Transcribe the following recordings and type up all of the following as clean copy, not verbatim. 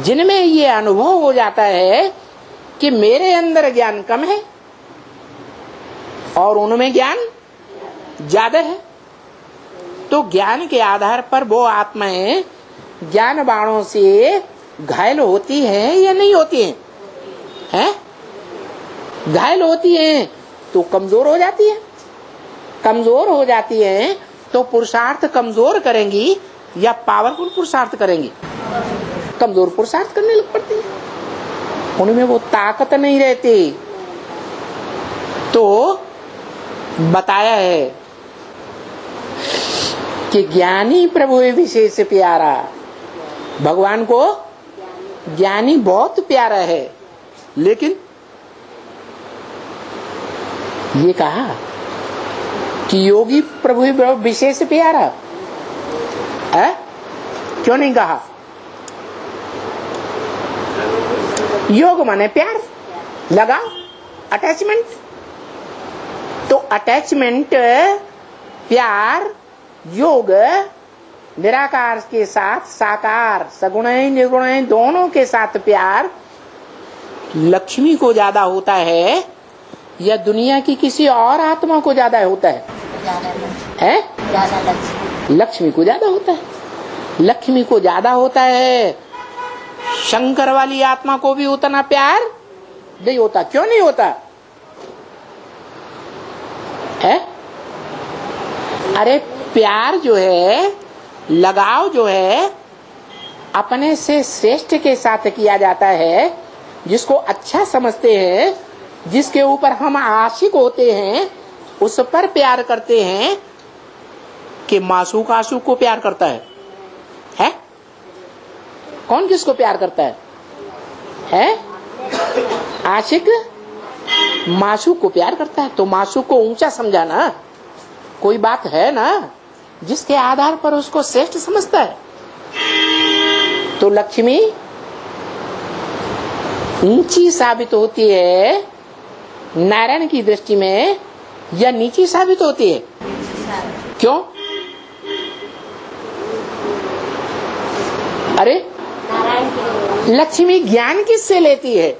जिनमें ये अनुभव हो जाता है कि मेरे अंदर ज्ञान कम है और उनमें ज्ञान ज्यादा है, तो ज्ञान के आधार पर वो आत्माएं ज्ञान बाणों से घायल होती है या नहीं होती हैं? हैं? घायल होती हैं तो कमजोर हो जाती है। कमजोर हो जाती है तो पुरुषार्थ कमजोर करेंगी या पावरफुल पुरुषार्थ करेंगी? कमजोर पुरुषार्थ करने लग पड़ती है, उनमें वो ताकत नहीं रहती। तो बताया है कि ज्ञानी प्रभु विशेष प्यारा, भगवान को ज्ञानी बहुत प्यारा है, लेकिन ये कहा कि योगी प्रभु विशेष प्यारा है? क्यों नहीं कहा? योग माने प्यार, लगाओ, अटैचमेंट। तो अटैचमेंट, प्यार, योग निराकार के साथ साकार, सगुण निर्गुण दोनों के साथ प्यार लक्ष्मी को ज्यादा होता है या दुनिया की किसी और आत्मा को ज्यादा होता है? लक्ष्मी को ज्यादा होता है। लक्ष्मी को ज्यादा होता है। शंकर वाली आत्मा को भी उतना प्यार नहीं होता। क्यों नहीं होता है? अरे प्यार जो है, लगाव जो है, अपने से श्रेष्ठ के साथ किया जाता है, जिसको अच्छा समझते हैं, जिसके ऊपर हम आशिक होते हैं, उस पर प्यार करते हैं। कि मासूक आशुक को प्यार करता है? कौन किसको प्यार करता है? आशिक मासूक को प्यार करता है। तो मासूक को ऊंचा समझा ना, कोई बात है ना जिसके आधार पर उसको श्रेष्ठ समझता है। तो लक्ष्मी ऊंची साबित होती है नारायण की दृष्टि में या नीची साबित होती है? क्यों? अरे लक्ष्मी ज्ञान किससे लेती है?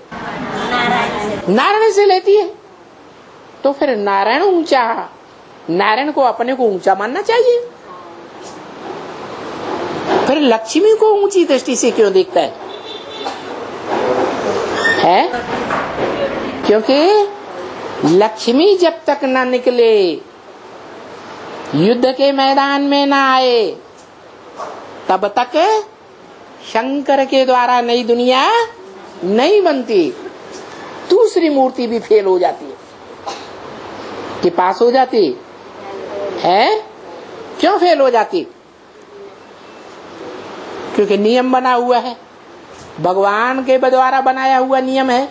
नारायण से लेती है। तो फिर नारायण ऊंचा, नारायण को अपने को ऊंचा मानना चाहिए। फिर लक्ष्मी को ऊंची दृष्टि से क्यों देखता है? क्योंकि लक्ष्मी जब तक न निकले, युद्ध के मैदान में न आए, तब तक शंकर के द्वारा नई दुनिया नहीं बनती। दूसरी मूर्ति भी फेल हो जाती है कि पास हो जाती है। क्यों फेल हो जाती? क्योंकि नियम बना हुआ है, भगवान के द्वारा बनाया हुआ नियम है।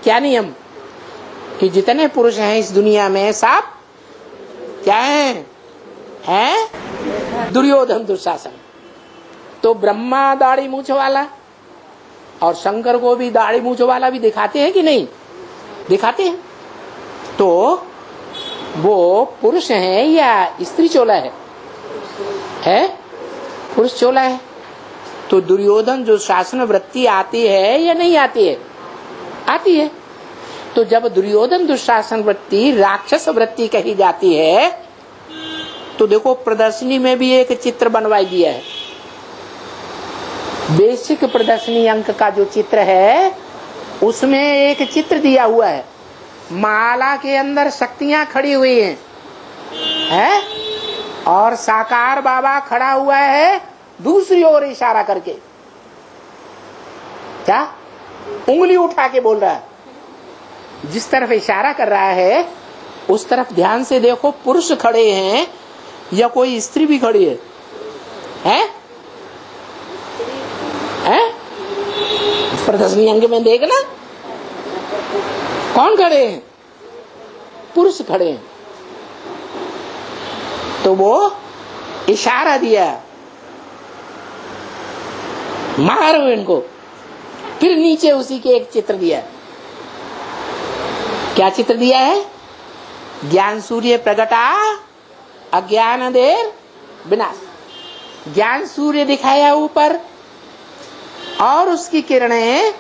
क्या नियम? कि जितने पुरुष हैं इस दुनिया में सब क्या हैं? दुर्योधन दुशासन। तो ब्रह्मा दाढ़ी मूछ वाला और शंकर को भी दाढ़ी मूछ वाला भी दिखाते हैं कि नहीं? दिखाते हैं। तो वो पुरुष है या स्त्री चोला है? पुरुष चोला है। तो दुर्योधन जो शासन वृत्ति आती है या नहीं आती है? आती है। तो जब दुर्योधन दुशासन वृत्ति राक्षस वृत्ति कही जाती है, तो देखो प्रदर्शनी में भी एक चित्र बनवाई दिया है। बेसिक प्रदर्शनी अंक का जो चित्र है उसमें एक चित्र दिया हुआ है। माला के अंदर शक्तियां खड़ी हुई हैं, और साकार बाबा खड़ा हुआ है दूसरी ओर इशारा करके। क्या? उंगली उठा के बोल रहा है। जिस तरफ इशारा कर रहा है उस तरफ ध्यान से देखो, पुरुष खड़े हैं या कोई स्त्री भी खड़ी है? प्रदर्शनी अंग में देखना, कौन खड़े हैं? पुरुष खड़े हैं। तो वो इशारा दिया, मारो इनको। फिर नीचे उसी के एक चित्र दिया। क्या चित्र दिया है? ज्ञान सूर्य प्रगटा अज्ञान अंधेर विनाश। ज्ञान सूर्य दिखाया ऊपर और उसकी किरणें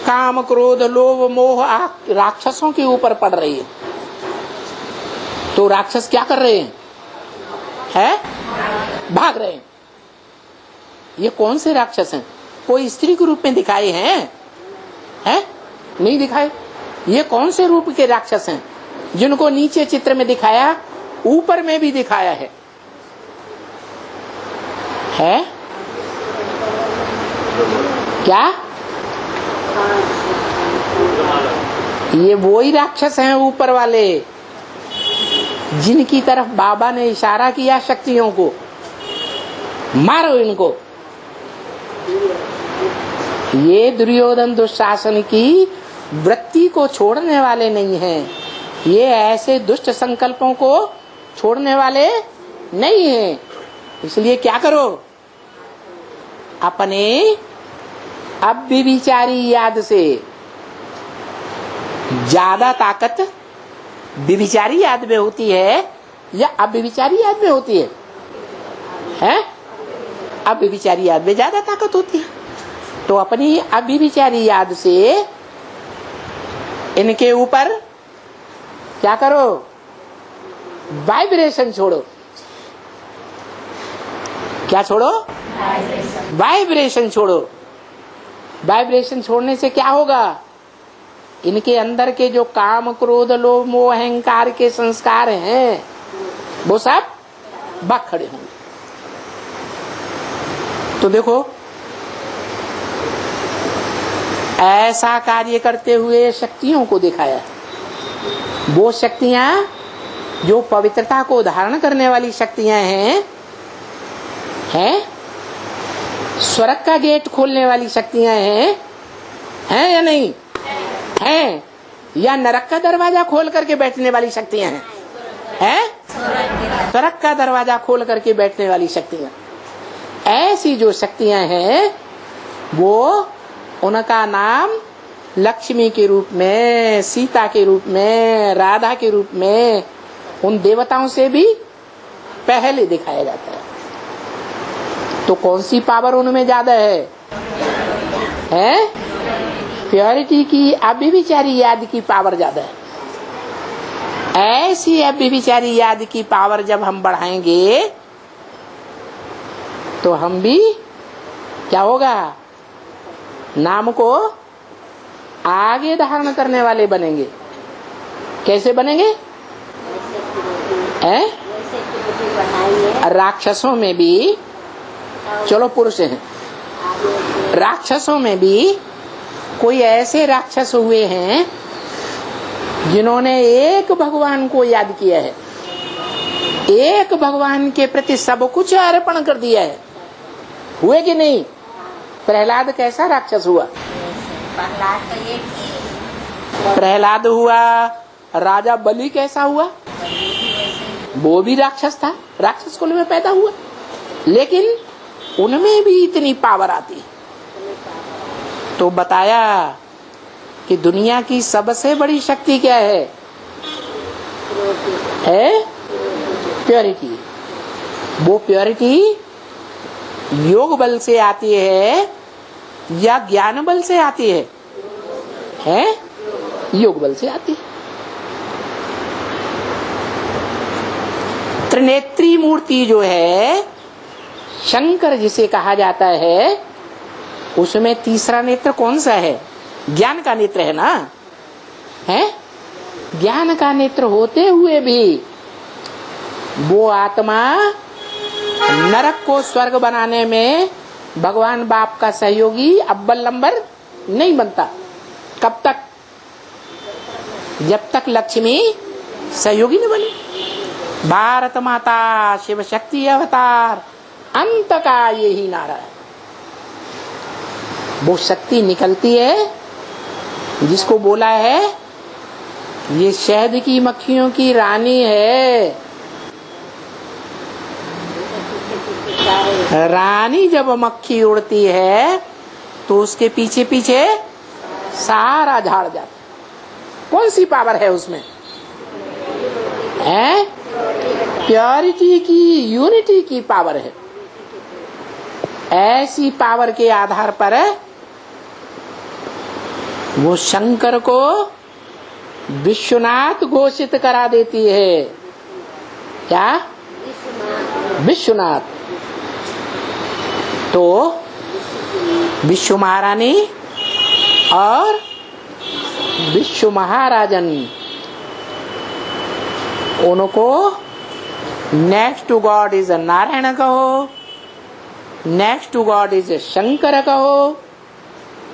काम क्रोध लोभ मोह राक्षसों के ऊपर पड़ रही है। तो राक्षस क्या कर रहे हैं? भाग रहे हैं। ये कौन से राक्षस हैं? कोई स्त्री के रूप में दिखाए हैं? नहीं दिखाए। ये कौन से रूप के राक्षस हैं जिनको नीचे चित्र में दिखाया, ऊपर में भी दिखाया है? क्या ये वही राक्षस हैं ऊपर वाले जिनकी तरफ बाबा ने इशारा किया शक्तियों को, मारो इनको। ये दुर्योधन दुशासन की वृत्ति को छोड़ने वाले नहीं हैं। ये ऐसे दुष्ट संकल्पों को छोड़ने वाले नहीं हैं। इसलिए क्या करो, अपने अव्यभिचारी याद से ज्यादा ताकत व्यभिचारी याद में होती है या अव्यभिचारी याद में होती है? अव्यभिचारी याद में ज्यादा ताकत होती है। तो अपनी अव्यभिचारी याद से इनके ऊपर क्या करो, वाइब्रेशन छोड़ो। क्या छोड़ो? वाइब्रेशन छोड़ो। वाइब्रेशन छोड़ने से क्या होगा? इनके अंदर के जो काम क्रोध लोभ मोह अहंकार के संस्कार हैं वो सब भाग खड़े होंगे। तो देखो, ऐसा कार्य करते हुए शक्तियों को दिखाया। वो शक्तियां जो पवित्रता को धारण करने वाली शक्तियां हैं, स्वर्ग का गेट खोलने वाली शक्तियां हैं या नहीं? हैं या नरक का दरवाजा खोल करके बैठने वाली शक्तियां हैं? स्वर्ग का दरवाजा खोल करके बैठने वाली शक्तियां। ऐसी जो शक्तियां हैं वो, उनका नाम लक्ष्मी के रूप में, सीता के रूप में, राधा के रूप में, उन देवताओं से भी पहले दिखाया जाता है। तो कौन सी पावर उनमें ज्यादा है? प्योरिटी की, अव्यभिचारी याद की पावर ज्यादा है। ऐसी अव्यभिचारी याद की पावर जब हम बढ़ाएंगे तो हम भी क्या होगा, नाम को आगे धारण करने वाले बनेंगे। कैसे बनेंगे? राक्षसों में भी, चलो पुरुष हैं, राक्षसों में भी कोई ऐसे राक्षस हुए हैं जिन्होंने एक भगवान को याद किया है, एक भगवान के प्रति सब कुछ अर्पण कर दिया है। हुए कि नहीं? प्रहलाद कैसा राक्षस हुआ? प्रहलाद हुआ। राजा बलि कैसा हुआ? वो भी राक्षस था, राक्षस कुल में पैदा हुआ, लेकिन उनमें भी इतनी पावर आती है। तो बताया कि दुनिया की सबसे बड़ी शक्ति क्या है? प्योरिटी। वो प्योरिटी योग बल से आती है या ज्ञान बल से आती है? योग बल से आती है। त्रिनेत्री मूर्ति जो है, शंकर जिसे कहा जाता है, उसमें तीसरा नेत्र कौन सा है? ज्ञान का नेत्र है ना? ज्ञान का नेत्र होते हुए भी वो आत्मा नरक को स्वर्ग बनाने में भगवान बाप का सहयोगी अव्वल नंबर नहीं बनता। कब तक? जब तक लक्ष्मी सहयोगी न बनी। भारत माता शिव शक्ति अवतार, अंत का यही नारा है। वो शक्ति निकलती है जिसको बोला है ये शहद की मक्खियों की रानी है। रानी जब मक्खी उड़ती है तो उसके पीछे पीछे सारा झाड़ जाता है। कौन सी पावर है उसमें? प्योरिटी की, यूनिटी की पावर है। ऐसी पावर के आधार पर वो शंकर को विश्वनाथ घोषित करा देती है। क्या? विश्वनाथ। तो विश्व महारानी और विश्व महाराजन, उनको next to God is Narayan कहो, next to God is Shankar कहो,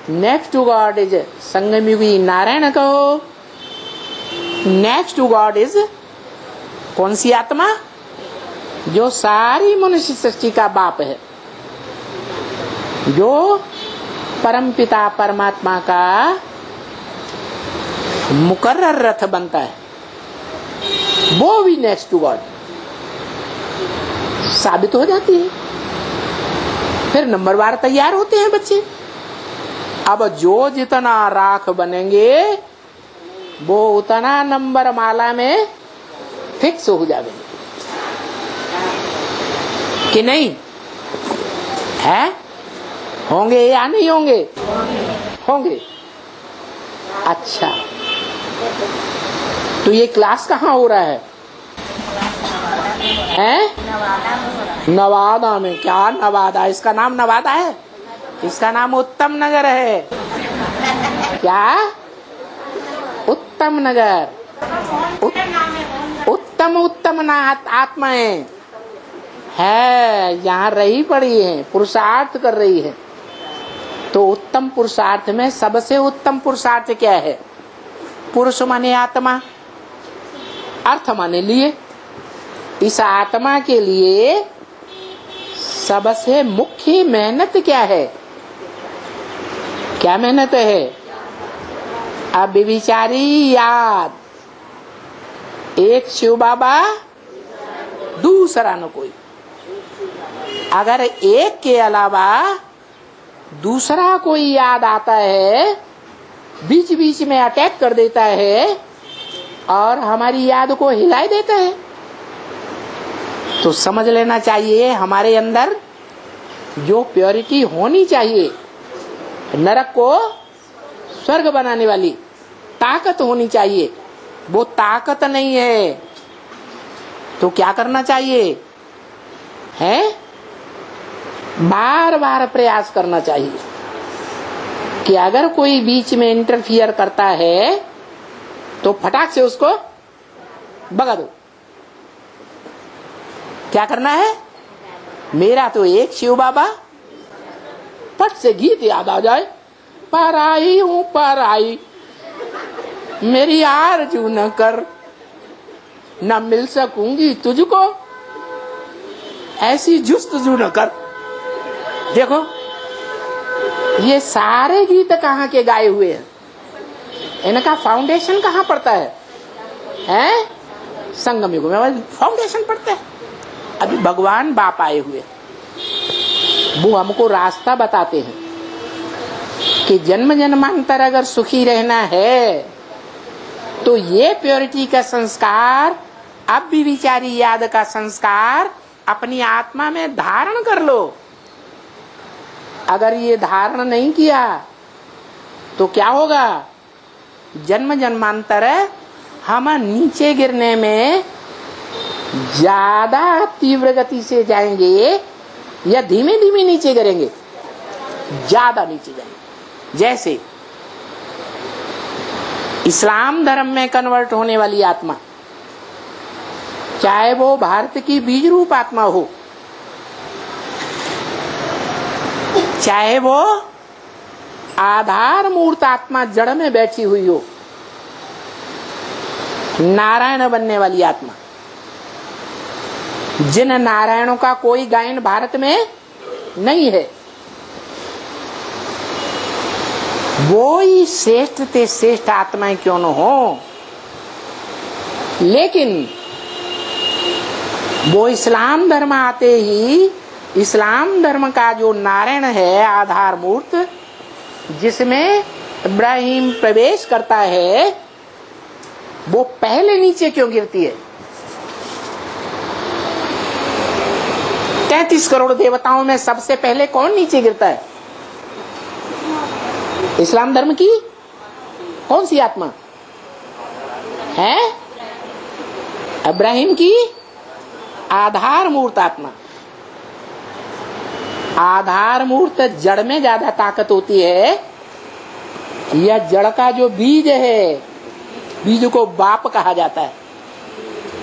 नेक्स्ट टू गॉड इज संगमयुगी नारायण कहो, नेक्स्ट टू गॉड इज कौन सी आत्मा? जो सारी मनुष्य सृष्टि का बाप है, जो परमपिता परमात्मा का मुकर्रर रथ बनता है, वो भी नेक्स्ट टू गॉड साबित हो जाती है। फिर नंबरवार तैयार होते हैं बच्चे। अब जो जितना राख बनेंगे वो उतना नंबर माला में फिक्स हो जाएंगे कि नहीं है? होंगे या नहीं होंगे? होंगे। अच्छा, तो ये क्लास कहाँ हो रहा है? नवादा में। क्या नवादा? इसका नाम नवादा है? इसका नाम उत्तम नगर है। क्या? उत्तम नगर। उत्तम उत्तम आत्माएं है, यहाँ रही पड़ी है, पुरुषार्थ कर रही है। तो उत्तम पुरुषार्थ में सबसे उत्तम पुरुषार्थ क्या है? पुरुष माने आत्मा, अर्थ माने लिए। इस आत्मा के लिए सबसे मुख्य मेहनत क्या है? क्या मेहनत है? अब विचारी याद, एक शिव बाबा दूसरा न कोई। अगर एक के अलावा दूसरा कोई याद आता है, बीच बीच में अटैक कर देता है और हमारी याद को हिला देता है, तो समझ लेना चाहिए हमारे अंदर जो प्योरिटी होनी चाहिए, नरक को स्वर्ग बनाने वाली ताकत होनी चाहिए, वो ताकत नहीं है। तो क्या करना चाहिए? है बार बार प्रयास करना चाहिए कि अगर कोई बीच में इंटरफियर करता है तो फटाक से उसको भगा दो। क्या करना है? मेरा तो एक शिव बाबा, पट से गीत याद आ जाए, पर आई हूं पर आई, मेरी आरज़ू न कर, न मिल सकूंगी तुझको, ऐसी जुस्तजू न कर। देखो ये सारे गीत कहाँ के गाए हुए हैं, इनका फाउंडेशन कहाँ पड़ता है? हैं? संगम युग में फाउंडेशन पड़ता है। अभी भगवान बाप आए हुए, वो हमको रास्ता बताते हैं कि जन्म जन्मांतर अगर सुखी रहना है तो ये प्योरिटी का संस्कार, अब भी विचारी याद का संस्कार अपनी आत्मा में धारण कर लो। अगर ये धारण नहीं किया तो क्या होगा? जन्म जन्मांतर हम नीचे गिरने में ज्यादा तीव्र गति से जाएंगे या धीमे धीमे नीचे गिरेंगे? ज्यादा नीचे जाएंगे। जैसे इस्लाम धर्म में कन्वर्ट होने वाली आत्मा, चाहे वो भारत की बीज रूप आत्मा हो, चाहे वो आधार मूर्त आत्मा जड़ में बैठी हुई हो, नारायण बनने वाली आत्मा, जिन नारायणों का कोई गायन भारत में नहीं है, वो ही श्रेष्ठ ते श्रेष्ठ आत्माएं क्यों न हो, लेकिन वो इस्लाम धर्म आते ही इस्लाम धर्म का जो नारायण है आधार मूर्त, जिसमें इब्राहिम प्रवेश करता है, वो पहले नीचे क्यों गिरती है? 33 करोड़ देवताओं में सबसे पहले कौन नीचे गिरता है? इस्लाम धर्म की कौन सी आत्मा है? इब्राहिम की आधार मूर्त आत्मा। आधार मूर्त जड़ में ज्यादा ताकत होती है या जड़ का जो बीज है, बीज को बाप कहा जाता है,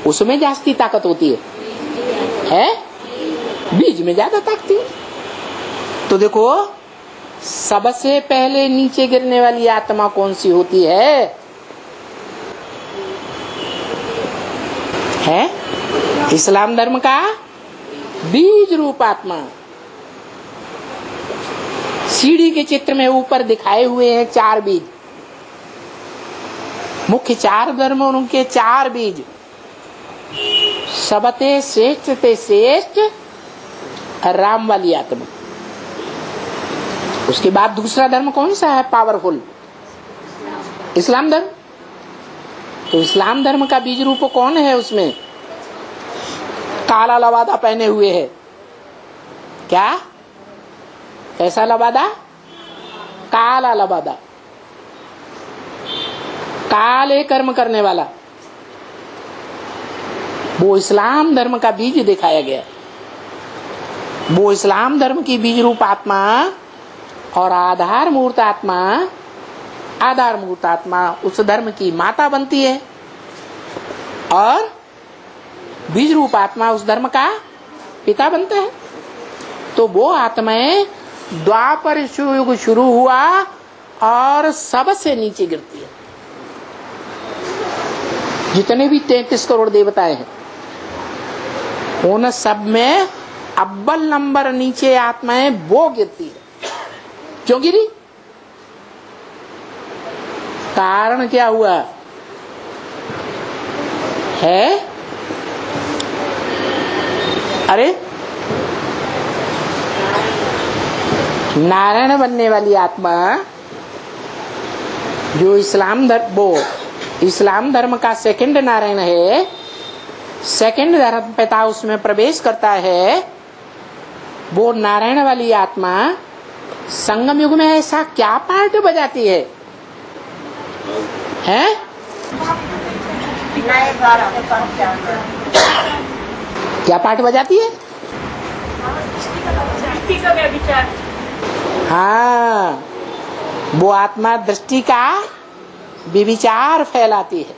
उसमें जास्ती ताकत होती है? बीज में ज्यादा ताकत है। तो देखो, सबसे पहले नीचे गिरने वाली आत्मा कौन सी होती है? इस्लाम धर्म का बीज रूप आत्मा। सीढ़ी के चित्र में ऊपर दिखाए हुए हैं 4 बीज, मुख्य 4 धर्म और उनके 4 बीज। सबते श्रेष्ठ ते श्रेष्ठ राम वाली आत्मा। उसके बाद दूसरा धर्म कौन सा है पावरफुल? इस्लाम धर्म। तो इस्लाम धर्म का बीज रूप कौन है? उसमें काला लवादा पहने हुए है। क्या? कैसा लवादा? काला लवादा, काले कर्म करने वाला, वो इस्लाम धर्म का बीज दिखाया गया। वो इस्लाम धर्म की बीज रूप आत्मा और आधार मूर्त आत्मा, आधार मूर्त आत्मा उस धर्म की माता बनती है और बीज रूप आत्मा उस धर्म का पिता बनता है। तो वो आत्माएं द्वापर युग शुरू हुआ और सबसे नीचे गिरती है। जितने भी 33 करोड़ देवताएं हैं, उन सब में अव्वल नंबर नीचे आत्माएं वो गिरती है। क्यों गिरी? कारण क्या हुआ है? अरे नारायण बनने वाली आत्मा जो इस्लाम धर्म का सेकंड नारायण है, सेकंड धर्म पिता उसमें प्रवेश करता है। वो नारायण वाली आत्मा संगम युग में ऐसा क्या पार्ट बजाती है? हैं? क्या पार्ट बजाती है? हाँ, वो आत्मा दृष्टि का विविचार फैलाती है।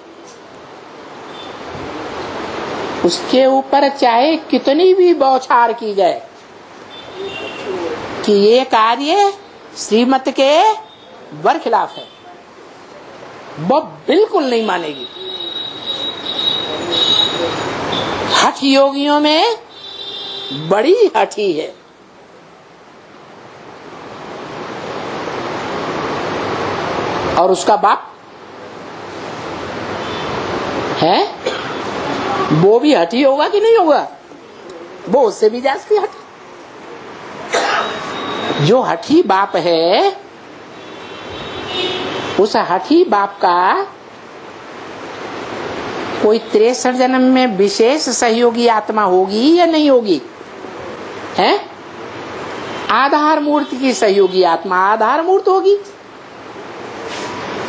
उसके ऊपर चाहे कितनी भी बौछार की जाए कि ये कार्य श्रीमत के बरखिलाफ है, वो बिल्कुल नहीं मानेगी। हठ योगियों में बड़ी हठी है। और उसका बाप है, वो भी हठी होगा कि नहीं होगा? वो उससे भी जास्ती हठी। जो हठी बाप है, उस हठी बाप का कोई 63 जन्म में विशेष सहयोगी आत्मा होगी या नहीं होगी? है? आधार मूर्ति की सहयोगी आत्मा आधार मूर्त होगी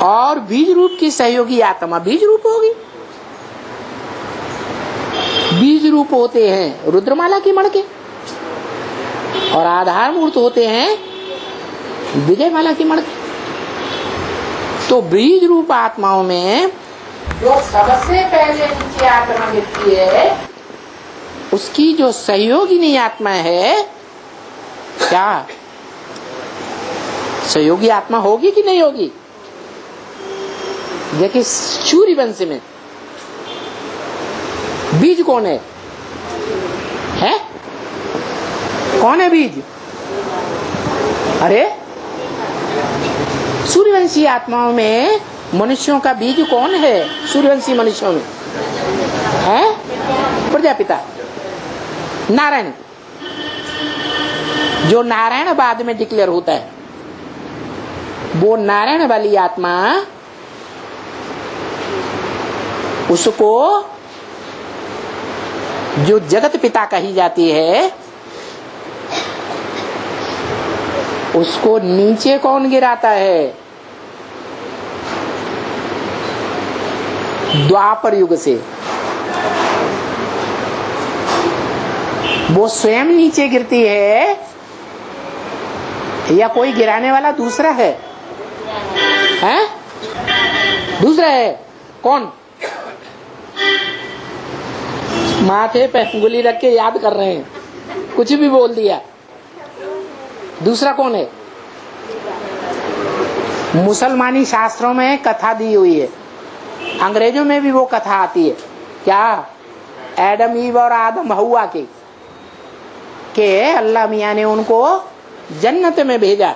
और बीज रूप की सहयोगी आत्मा बीज रूप होगी। बीज रूप होते हैं रुद्रमाला की मणके और आधार मूर्त होते हैं विजयमाला की मणके। तो बीज रूप आत्माओं में जो सबसे पहले नीचे आत्मा गिरती है, उसकी जो सहयोगिनी आत्मा है, क्या सहयोगी आत्मा होगी कि नहीं होगी? देखिए सूर्यवंश में बीज कौन है? कौन है बीज? अरे सूर्यवंशी आत्माओं में मनुष्यों का बीज कौन है? सूर्यवंशी मनुष्यों में है प्रजापिता नारायण। जो नारायण बाद में डिक्लेयर होता है, वो नारायण वाली आत्मा उसको जो जगत पिता कही जाती है, उसको नीचे कौन गिराता है? द्वापर युग से वो स्वयं नीचे गिरती है या कोई गिराने वाला दूसरा है? हैं? दूसरा है। कौन? माथे पे उंगली रख के याद कर रहे हैं, कुछ भी बोल दिया। दूसरा कौन है? मुसलमानी शास्त्रों में कथा दी हुई है, अंग्रेजों में भी वो कथा आती है। क्या? एडम ईव और आदम हवा के अल्लाह मियां ने उनको जन्नत में भेजा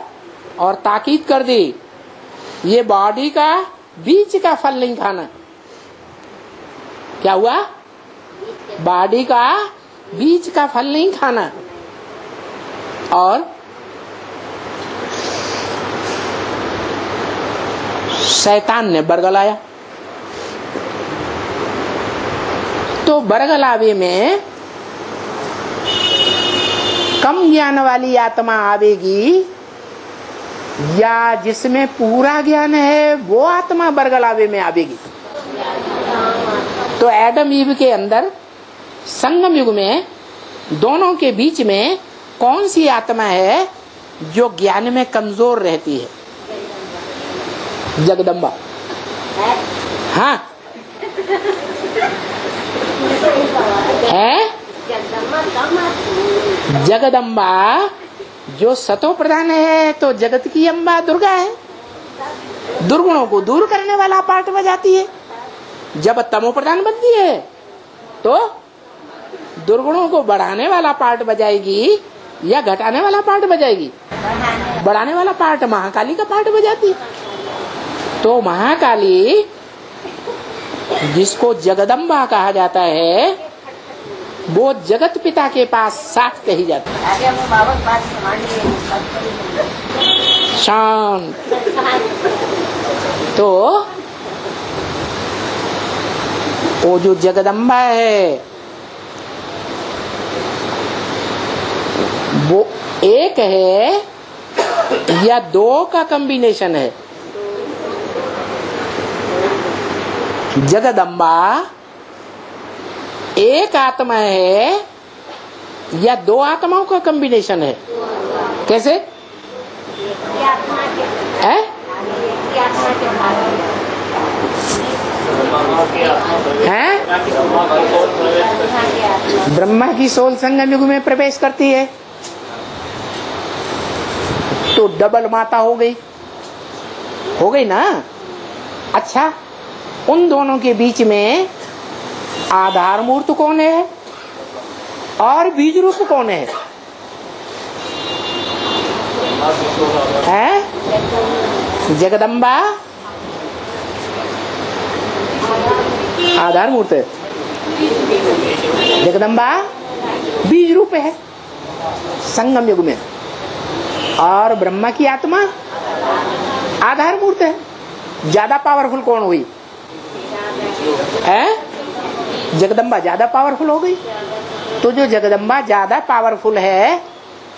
और ताकीद कर दी, ये बॉडी का बीच का फल नहीं खाना। क्या हुआ? बॉडी का बीच का फल नहीं खाना। और शैतान ने बरगलाया, तो बरगलावे में कम ज्ञान वाली आत्मा आवेगी या जिसमें पूरा ज्ञान है वो आत्मा बरगलावे में आवेगी? तो एडम ईव के अंदर संगम युग में दोनों के बीच में कौन सी आत्मा है जो ज्ञान में कमजोर रहती है? जगदम्बा। हाँ है जगदम्बा जो सतो प्रधान है, तो जगत की अम्बा दुर्गा है। दुर्गुणों को दूर करने वाला पार्ट बजाती है। जब तमो प्रधान बनती है तो दुर्गुणों को बढ़ाने वाला पार्ट बजाएगी या घटाने वाला पार्ट बजाएगी? बढ़ाने वाला पार्ट महाकाली का पार्ट बजाती। तो महाकाली जिसको जगदम्बा कहा जाता है वो जगत पिता के पास साथ कही जाती है। शांत। तो वो जो जगदम्बा है वो एक है या दो का कॉम्बिनेशन है? जगदम्बा एक आत्मा है या दो आत्माओं का कॉम्बिनेशन है? कैसे है? ब्रह्मा की सोल संगम युग में प्रवेश करती है तो डबल माता हो गई ना। अच्छा, उन दोनों के बीच में आधार मूर्त कौन है और बीज रूप कौन है? जगदम्बा आधार मूर्त है, जगदम्बा बीज रूप है संगम युग में, और ब्रह्मा की आत्मा आधार मूर्त है। ज्यादा पावरफुल कौन हुई? जगदम्बा ज्यादा पावरफुल हो गई। तो जो जगदम्बा ज्यादा पावरफुल है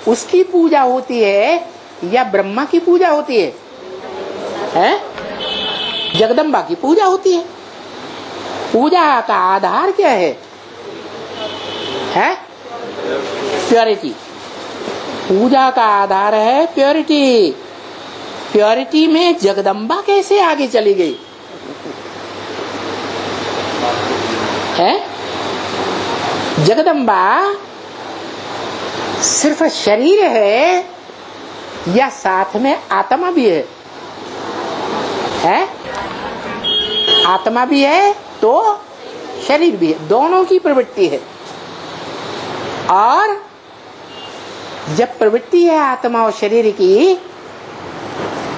उसकी पूजा होती है या ब्रह्मा की पूजा होती है? जगदम्बा की पूजा होती है। पूजा का आधार क्या है? प्योरिटी। पूजा का आधार है प्योरिटी। प्योरिटी में जगदम्बा कैसे आगे चली गई? जगदम्बा सिर्फ शरीर है या साथ में आत्मा भी है? आत्मा भी है तो शरीर भी है, दोनों की प्रवृत्ति है। और जब प्रवृत्ति है आत्मा और शरीर की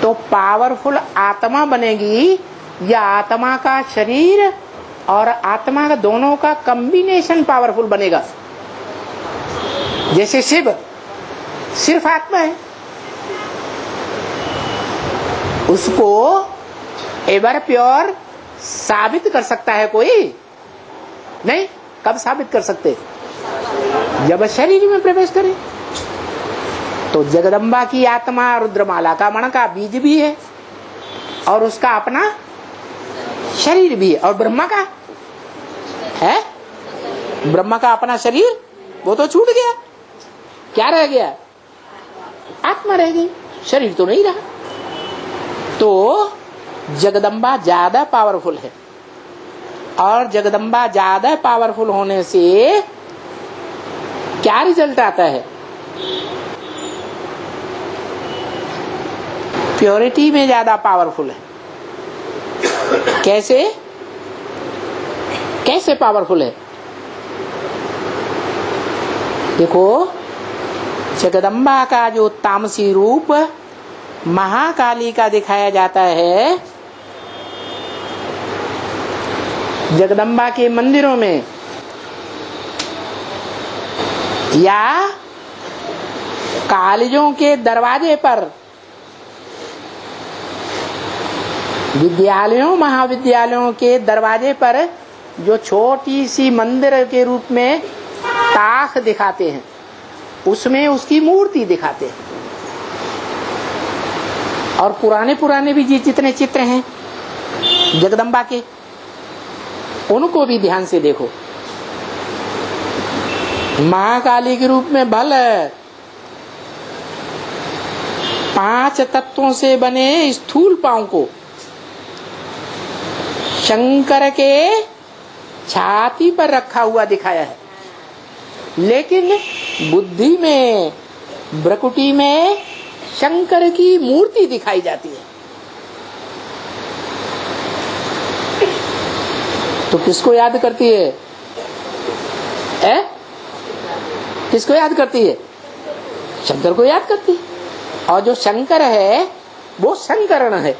तो पावरफुल आत्मा बनेगी या आत्मा का शरीर और आत्मा का दोनों का कॉम्बिनेशन पावरफुल बनेगा? जैसे शिव सिर्फ आत्मा है, उसको एवर प्योर साबित कर सकता है कोई? नहीं। कब साबित कर सकते? जब शरीर में प्रवेश करे। तो जगदम्बा की आत्मा रुद्रमाला का मण का बीज भी है और उसका अपना शरीर भी है। और ब्रह्मा का है, ब्रह्मा का अपना शरीर वो तो छूट गया, क्या रह गया? आत्मा रह गई, शरीर तो नहीं रहा। तो जगदम्बा ज्यादा पावरफुल है और जगदम्बा ज्यादा पावरफुल होने से क्या रिजल्ट आता है? प्योरिटी में ज्यादा पावरफुल है। कैसे कैसे पावरफुल है? देखो, जगदम्बा का जो तामसी रूप महाकाली का दिखाया जाता है, जगदम्बा के मंदिरों में या कॉलेजों के दरवाजे पर, विद्यालयों महाविद्यालयों के दरवाजे पर जो छोटी सी मंदिर के रूप में ताख दिखाते हैं, उसमें उसकी मूर्ति दिखाते हैं। और पुराने भी जितने चित्र हैं जगदम्बा के, उनको भी ध्यान से देखो। महाकाली के रूप में बल 5 तत्वों से बने स्थूल पांव को शंकर के छाती पर रखा हुआ दिखाया है, लेकिन बुद्धि में, भ्रकुटी में शंकर की मूर्ति दिखाई जाती है। तो किसको याद करती है? किसको याद करती है? शंकर को याद करती है। और जो शंकर है वो शंकरण है,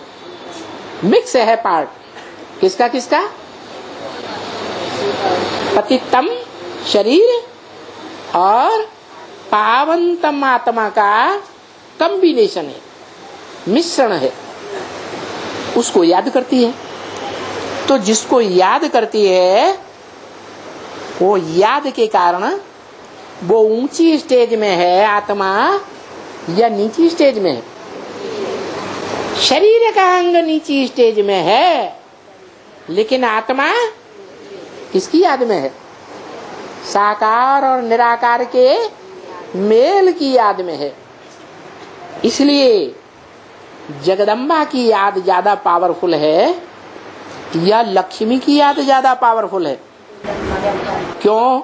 मिक्स है पार्ट। किसका किसका? पतितम शरीर और पावनतम आत्मा का कॉम्बिनेशन है, मिश्रण है, उसको याद करती है। तो जिसको याद करती है वो याद के कारण वो ऊंची स्टेज में है आत्मा या नीची स्टेज में है? शरीर का अंग नीची स्टेज में है, लेकिन आत्मा किसकी याद में है? साकार और निराकार के मेल की याद में है। इसलिए जगदम्बा की याद ज्यादा पावरफुल है या लक्ष्मी की याद ज्यादा पावरफुल है? क्यों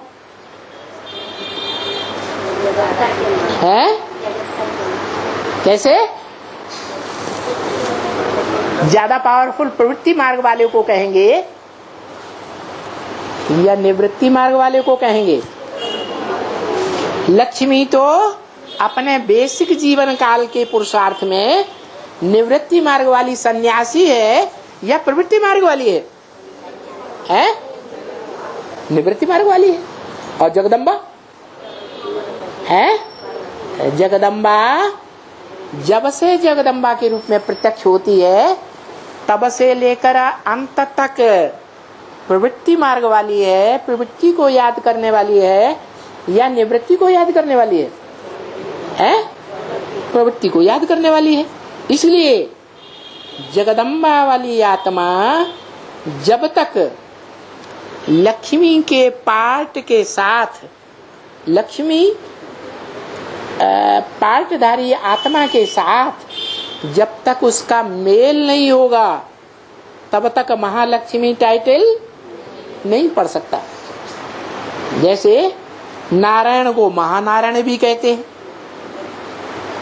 है? कैसे? ज्यादा पावरफुल प्रवृत्ति मार्ग वाले को कहेंगे या निवृत्ति मार्ग वाले को कहेंगे? लक्ष्मी तो अपने बेसिक जीवन काल के पुरुषार्थ में निवृत्ति मार्ग वाली सन्यासी है या प्रवृत्ति मार्ग वाली है? निवृत्ति मार्ग वाली है। और जगदम्बा है? जगदम्बा जब से जगदम्बा के रूप में प्रत्यक्ष होती है तब से लेकर अंत तक प्रवृत्ति मार्ग वाली है, प्रवृत्ति को याद करने वाली है या निवृत्ति को याद करने वाली है? प्रवृत्ति को याद करने वाली है। इसलिए जगदम्बा वाली आत्मा जब तक लक्ष्मी के पार्ट के साथ, लक्ष्मी पार्टधारी आत्मा के साथ जब तक उसका मेल नहीं होगा तब तक महालक्ष्मी टाइटल नहीं पढ़ सकता। जैसे नारायण को महानारायण भी कहते हैं,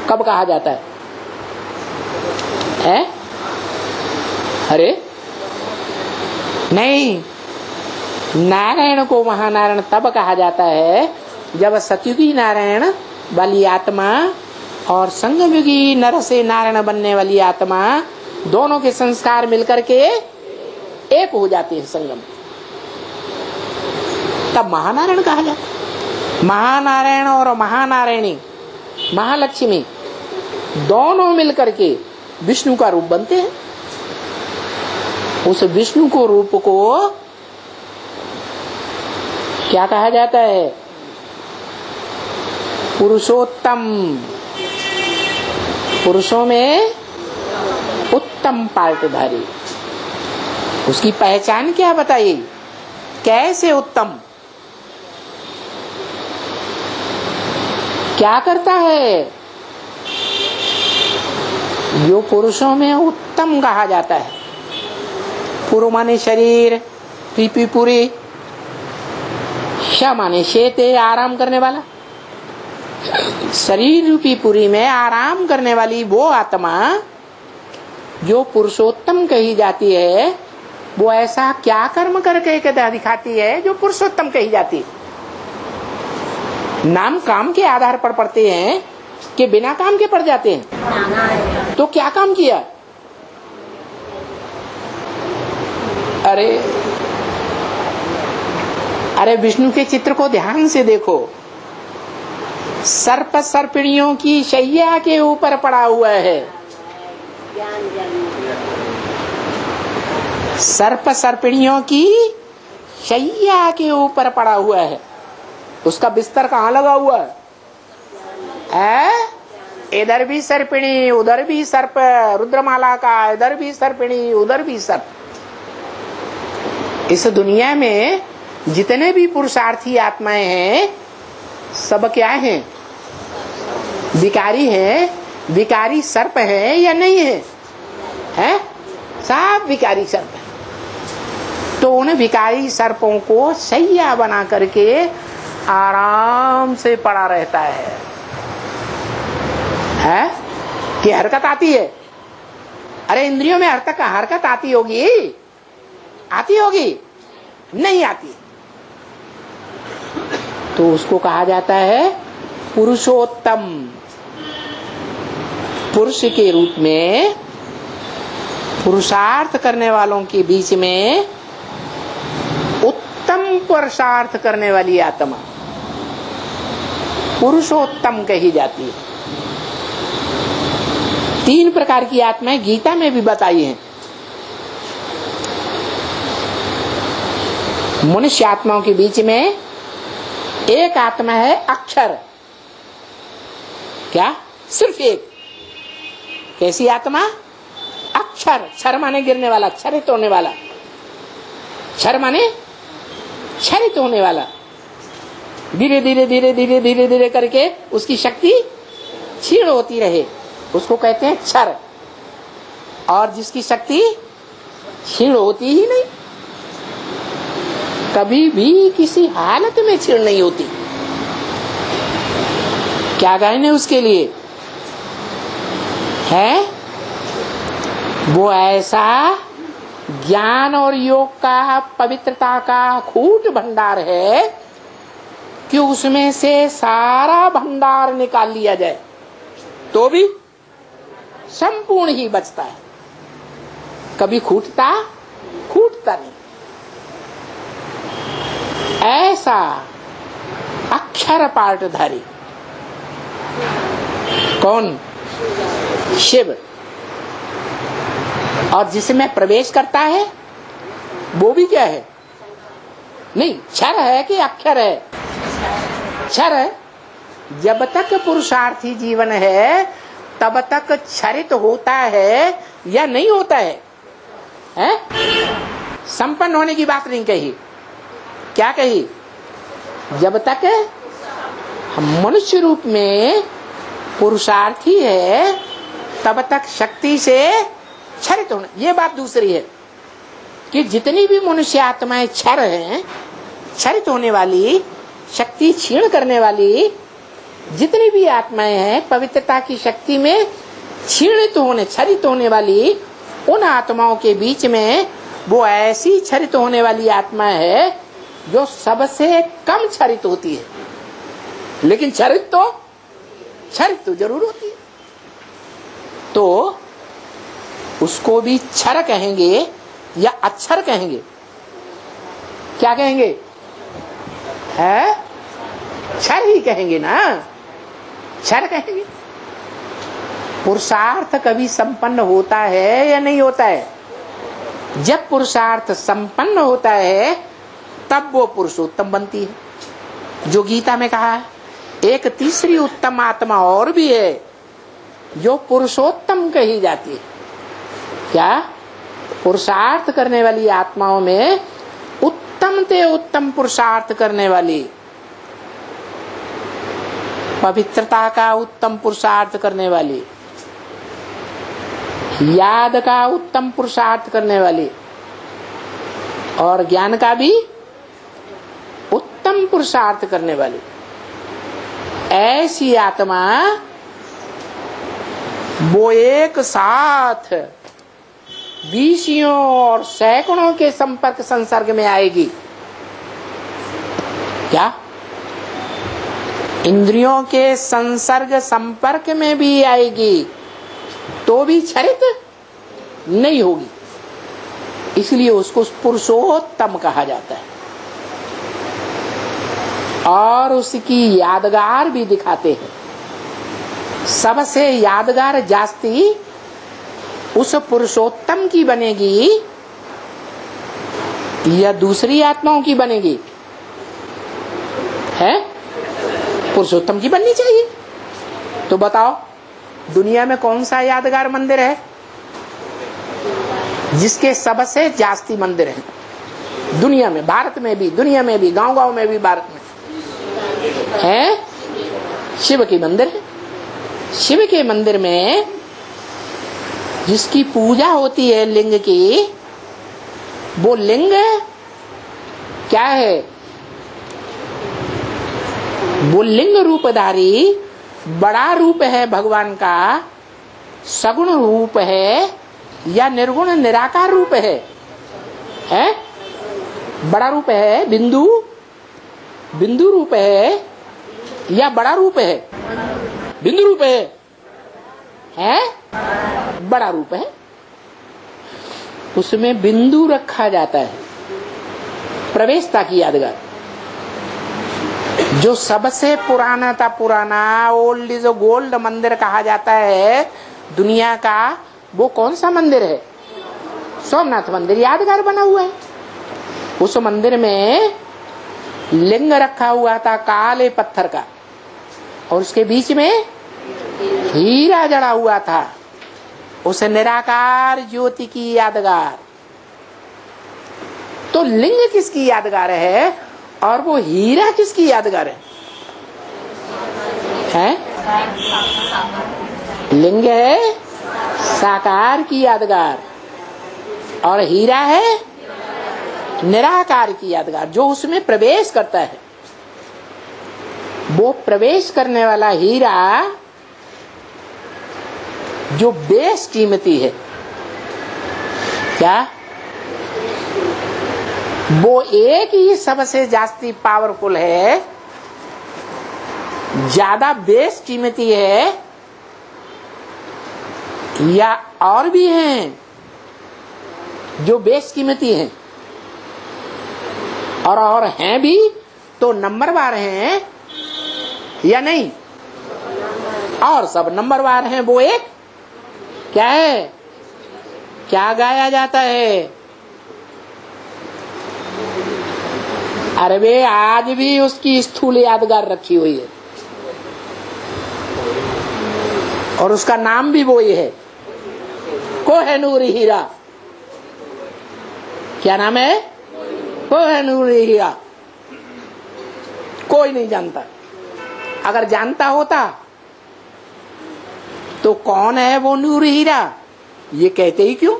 कब कहा जाता है? अरे नहीं, नारायण को महानारायण तब कहा जाता है जब सतयुगी नारायण वाली आत्मा और संगमयुगी नर से नारायण बनने वाली आत्मा दोनों के संस्कार मिलकर के एक हो जाते हैं संगम, तब महानारायण कहा जाता है। महानारायण और महानारायणी, महालक्ष्मी दोनों मिलकर के विष्णु का रूप बनते हैं। उस विष्णु को रूप को क्या कहा जाता है? पुरुषोत्तम। पुरुषों में उत्तम पार्टधारी। उसकी पहचान क्या बताइए, कैसे उत्तम, क्या करता है? जो पुरुषों में उत्तम कहा जाता है, पुरु माने शरीर, पीपी पूरी, श माने शेते आराम करने वाला, शरीर रूपी पुरी में आराम करने वाली वो आत्मा जो पुरुषोत्तम कही जाती है, वो ऐसा क्या कर्म करके दिखाती है जो पुरुषोत्तम कही जाती है? नाम काम के आधार पर पढ़ते हैं कि बिना काम के पढ़ जाते हैं? तो क्या काम किया? अरे विष्णु के चित्र को ध्यान से देखो। सर्प सर्पिणियों की शैया के ऊपर पड़ा हुआ है। सर्प सर्पिणियों की शैया के ऊपर पड़ा हुआ है। उसका बिस्तर कहाँ लगा हुआ है? इधर भी सर्पिणी, उधर भी सर्प, रुद्रमाला का, इधर भी सर्पिणी, उधर भी सर्प। इस दुनिया में जितने भी पुरुषार्थी आत्माएं हैं, सब क्या हैं? विकारी हैं। विकारी सर्प है या नहीं है? हैं? सब विकारी सर्प है। तो उन विकारी सर्पों को सैया बना करके आराम से पड़ा रहता है। कि हरकत आती है? अरे इंद्रियों में हरकत आती होगी? आती होगी? नहीं आती। तो उसको कहा जाता है पुरुषोत्तम। पुरुष के रूप में पुरुषार्थ करने वालों के बीच में उत्तम पुरुषार्थ करने वाली आत्मा पुरुषोत्तम कही जाती है। 3 प्रकार की आत्माएं गीता में भी बताई हैं। मनुष्य आत्माओं के बीच में एक आत्मा है अक्षर। क्या? सिर्फ एक। कैसी आत्मा? अक्षर। क्षर माने गिरने वाला, क्षरित होने वाला। क्षर माने क्षरित होने वाला। धीरे धीरे धीरे धीरे धीरे धीरे करके उसकी शक्ति क्षीण होती रहे, उसको कहते हैं क्षर। और जिसकी शक्ति क्षीण होती ही नहीं, कभी भी किसी हालत में क्षीण नहीं होती, क्या कहने उसके लिए है? वो ऐसा ज्ञान और योग का, पवित्रता का खूट भंडार है कि उसमें से सारा भंडार निकाल लिया जाए तो भी संपूर्ण ही बचता है, कभी खूटता नहीं। ऐसा अक्षर पाठधारी कौन? शिव। और जिसमें प्रवेश करता है वो भी क्या है? नहीं, क्षर है कि अक्षर है? क्षर है। जब तक पुरुषार्थी जीवन है तब तक क्षरित होता है या नहीं होता है? संपन्न होने की बात नहीं कही। क्या कही? जब तक मनुष्य रूप में पुरुषार्थी है तब तक शक्ति से क्षरित होना। ये बात दूसरी है कि जितनी भी मनुष्य आत्माएं क्षर हैं, क्षरित होने वाली, शक्ति क्षीण करने वाली जितनी भी आत्माएं हैं, पवित्रता की शक्ति में क्षीणित होने, क्षरित होने वाली, उन आत्माओं के बीच में वो ऐसी क्षरित होने वाली आत्मा है जो सबसे कम क्षरित होती है, लेकिन क्षरित तो जरूर होती है। तो उसको भी क्षर कहेंगे या अक्षर कहेंगे? क्या कहेंगे? है? क्षर ही कहेंगे ना, क्षर कहेंगे। पुरुषार्थ कभी संपन्न होता है या नहीं होता है? जब पुरुषार्थ संपन्न होता है तब वो पुरुषोत्तम बनती है। जो गीता में कहा है, एक तीसरी उत्तम आत्मा और भी है जो पुरुषोत्तम कही जाती है। क्या? पुरुषार्थ करने वाली आत्माओं में उत्तम से उत्तम पुरुषार्थ करने वाली, पवित्रता का उत्तम पुरुषार्थ करने वाली, याद का उत्तम पुरुषार्थ करने वाली और ज्ञान का भी उत्तम पुरुषार्थ करने वाली ऐसी आत्मा वो एक साथ बीसियों और सैकड़ों के संपर्क संसर्ग में आएगी। क्या? इंद्रियों के संसर्ग संपर्क में भी आएगी तो भी क्षरित नहीं होगी, इसलिए उसको पुरुषोत्तम कहा जाता है। और उसकी यादगार भी दिखाते हैं। सबसे यादगार जास्ती उस पुरुषोत्तम की बनेगी या दूसरी आत्माओं की बनेगी? है पुरुषोत्तम की बननी चाहिए। तो बताओ दुनिया में कौन सा यादगार मंदिर है जिसके सबसे जास्ती मंदिर है दुनिया में? भारत में भी, दुनिया में भी, गांव-गांव में भी भारत में है शिव के मंदिर है। शिव के मंदिर में जिसकी पूजा होती है लिंग की, वो लिंग क्या है? वो लिंग रूपधारी बड़ा रूप है भगवान का, सगुण रूप है या निर्गुण निराकार रूप है? हैं? बड़ा रूप है, बिंदु रूप है या बड़ा रूप है? बिंदु रूप है? बड़ा रूप है। उसमें बिंदु रखा जाता है, प्रवेशता की यादगार। जो सबसे पुराना ओल्ड इज गोल्ड मंदिर कहा जाता है दुनिया का, वो कौन सा मंदिर है? सोमनाथ मंदिर यादगार बना हुआ है। उस मंदिर में लिंग रखा हुआ था काले पत्थर का और उसके बीच में हीरा जड़ा हुआ था, उस निराकार ज्योति की यादगार। तो लिंग किसकी यादगार है और वो हीरा किसकी यादगार है? लिंग है साकार की यादगार और हीरा है निराकार की यादगार। जो उसमें प्रवेश करता है, वो प्रवेश करने वाला हीरा जो बेस कीमती है, क्या वो एक ही सबसे जास्ती पावरफुल है, ज्यादा बेस कीमती है, या और भी हैं जो बेस कीमती हैं और हैं भी तो नंबरवार हैं या नहीं? और सब नंबरवार हैं। वो एक क्या है? क्या गाया जाता है? अरे वे आज भी उसकी स्थूल यादगार रखी हुई है और उसका नाम भी वो ही है, कोहिनूर हीरा। क्या नाम है? कोहिनूर हीरा। कोई नहीं जानता। अगर जानता होता तो कौन है वो नूर हीरा, ये कहते ही क्यों?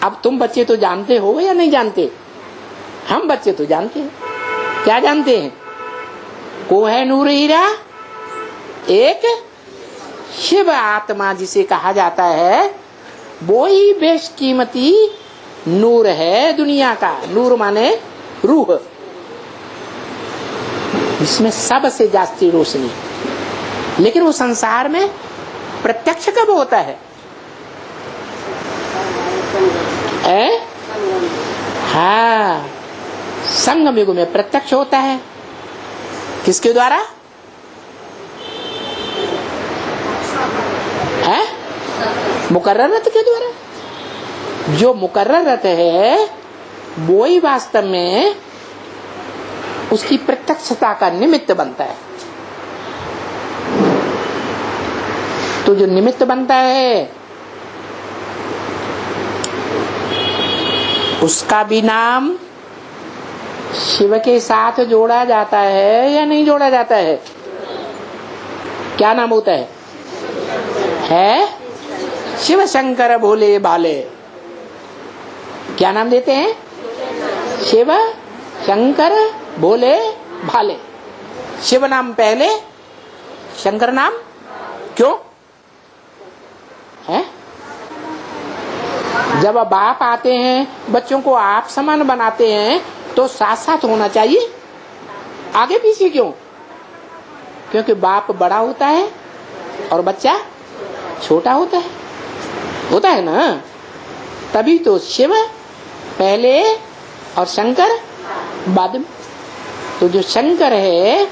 अब तुम बच्चे तो जानते हो या नहीं जानते? हम बच्चे तो जानते हैं। क्या जानते हैं? कोहिनूर हीरा एक शिव आत्मा जिसे कहा जाता है, वो ही बेशकीमती नूर है दुनिया का। नूर माने रूह, इसमें सबसे जास्ती रोशनी। लेकिन वो संसार में प्रत्यक्ष कब होता है? हाँ, संगम युग में प्रत्यक्ष होता है। किसके द्वारा? मुकर्रर रथ के द्वारा। जो मुकर्रर रथ है वो ही वास्तव में उसकी प्रत्यक्षता का निमित्त बनता है। तो जो निमित्त बनता है उसका भी नाम शिव के साथ जोड़ा जाता है या नहीं जोड़ा जाता है? क्या नाम होता है? शिव शंकर भोले भाले। क्या नाम देते हैं? शिव शंकर भोले भाले। शिव नाम पहले, शंकर नाम क्यों है? जब बाप आते हैं बच्चों को आप समान बनाते हैं तो साथ साथ होना चाहिए, आगे पीछे क्यों? क्योंकि बाप बड़ा होता है और बच्चा छोटा होता है ना। तभी तो शिव पहले और शंकर बाद में। तो जो शंकर है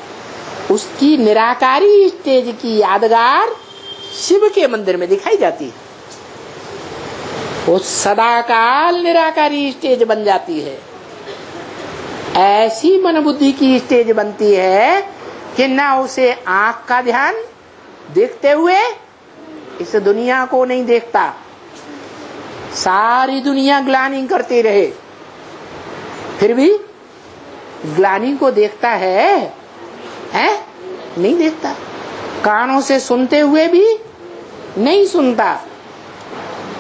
उसकी निराकारी स्टेज की यादगार शिव के मंदिर में दिखाई जाती है। वो सदाकाल निराकारी स्टेज बन जाती है। ऐसी मन बुद्धि की स्टेज बनती है कि ना उसे आंख का ध्यान देखते हुए इस दुनिया को नहीं देखता, सारी दुनिया ग्लानि करती रहे फिर भी ग्लानि को देखता है? नहीं देखता। कानों से सुनते हुए भी नहीं सुनता।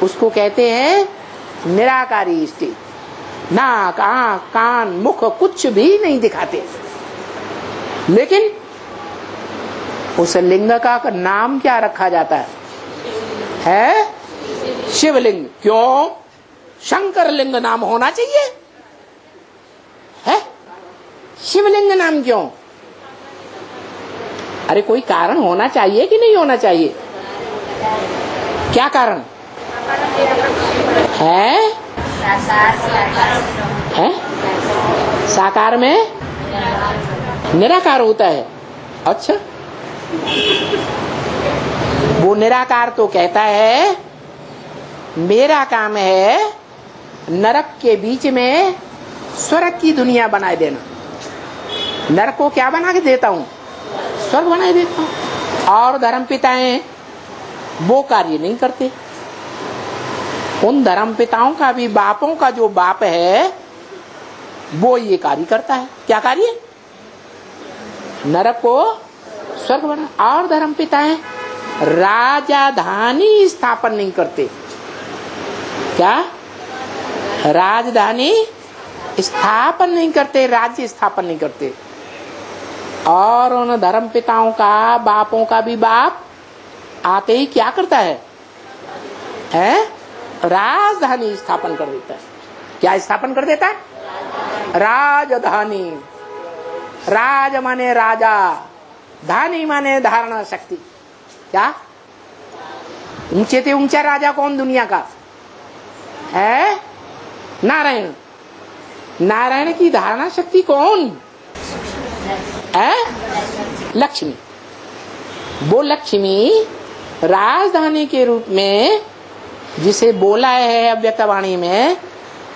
उसको कहते हैं निराकारी स्थिति। नाक, आंख, कान, मुख कुछ भी नहीं दिखाते, लेकिन उस लिंग का नाम क्या रखा जाता है? शिवलिंग। क्यों? शंकर लिंग नाम होना चाहिए है? शिवलिंग नाम क्यों? अरे कोई कारण होना चाहिए कि नहीं होना चाहिए? क्या कारण है? साकार में निराकार होता है। अच्छा, वो निराकार तो कहता है मेरा काम है नरक के बीच में स्वर्ग की दुनिया बनाए देना। नरक को क्या बना के देता हूँ? स्वर्ग बनाए देता हूँ। और धर्म पिताएं वो कार्य नहीं करते। उन धर्म पिताओं का भी, बापों का जो बाप है वो ये कार्य करता है। क्या कार्य? नरक को स्वर्ग बना। और धर्म पिताएं राजधानी स्थापन नहीं करते। क्या? राजधानी स्थापन नहीं करते, राज्य स्थापन नहीं करते। और उन धर्म पिताओं का, बापों का भी बाप आते ही क्या करता है? राजधानी स्थापन कर देता है। क्या स्थापन कर देता है? राजधानी। राज माने राजा, धानी माने धारणा शक्ति। क्या? ऊंचे से ऊंचा राजा कौन दुनिया का है? नारायण। नारायण की धारणा शक्ति कौन है? लक्ष्मी। वो लक्ष्मी राजधानी के रूप में जिसे बोला है अव्यक्तवाणी में,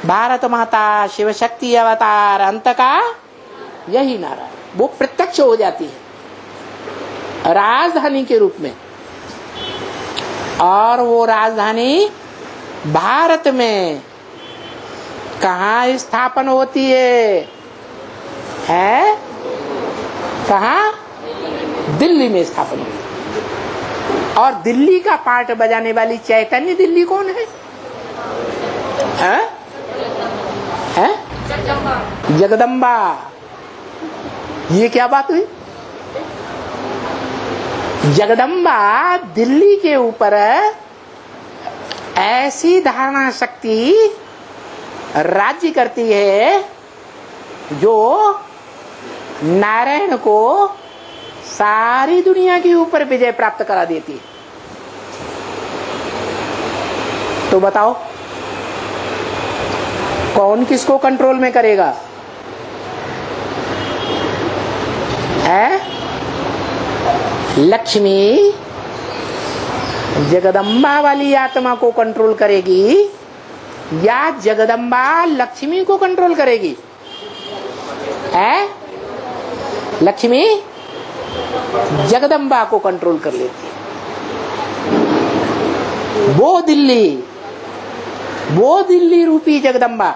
भारत माता शिव शक्ति अवतार अंत का यही नारायण, वो प्रत्यक्ष हो जाती है राजधानी के रूप में। और वो राजधानी भारत में कहाँ स्थापन होती है? कहाँ? दिल्ली में स्थापन होती है। और दिल्ली का पार्ट बजाने वाली चैतन्य दिल्ली कौन है? जगदम्बा। ये क्या बात हुई? जगदम्बा दिल्ली के ऊपर ऐसी धारणा शक्ति राज्य करती है जो नारायण को सारी दुनिया के ऊपर विजय प्राप्त करा देती है। तो बताओ कौन किसको कंट्रोल में करेगा? लक्ष्मी जगदम्बा वाली आत्मा को कंट्रोल करेगी या जगदम्बा लक्ष्मी को कंट्रोल करेगी? लक्ष्मी जगदम्बा को कंट्रोल कर लेती है। वो दिल्ली रूपी जगदम्बा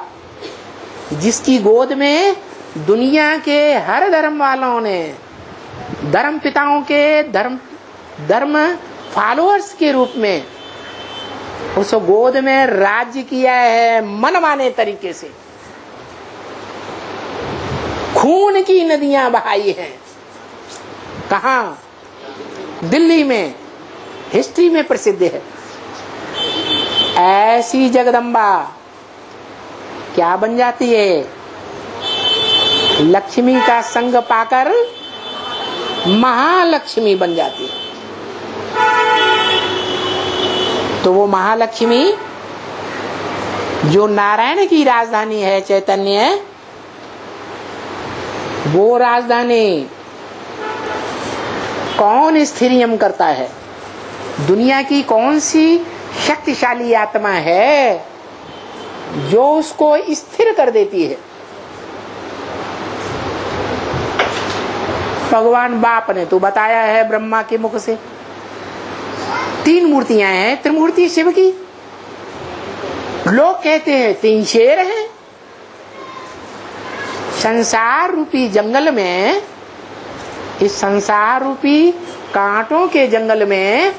जिसकी गोद में दुनिया के हर धर्म वालों ने, धर्म पिताओं के धर्म फॉलोअर्स के रूप में उस गोद में राज्य किया है मनमाने तरीके से। खून की नदियां बहाई हैं। कहां? दिल्ली में। हिस्ट्री में प्रसिद्ध है। ऐसी जगदम्बा क्या बन जाती है? लक्ष्मी का संग पाकर महालक्ष्मी बन जाती है। तो वो महालक्ष्मी जो नारायण की राजधानी है चैतन्य, वो राजधानी कौन स्थिरियम करता है? दुनिया की कौन सी शक्तिशाली आत्मा है जो उसको स्थिर कर देती है? भगवान बाप ने तो बताया है ब्रह्मा के मुख से। 3 मूर्तियां हैं त्रिमूर्ति शिव की। लोग कहते हैं 3 शेर हैं। संसार रूपी जंगल में, इस संसार रूपी कांटों के जंगल में,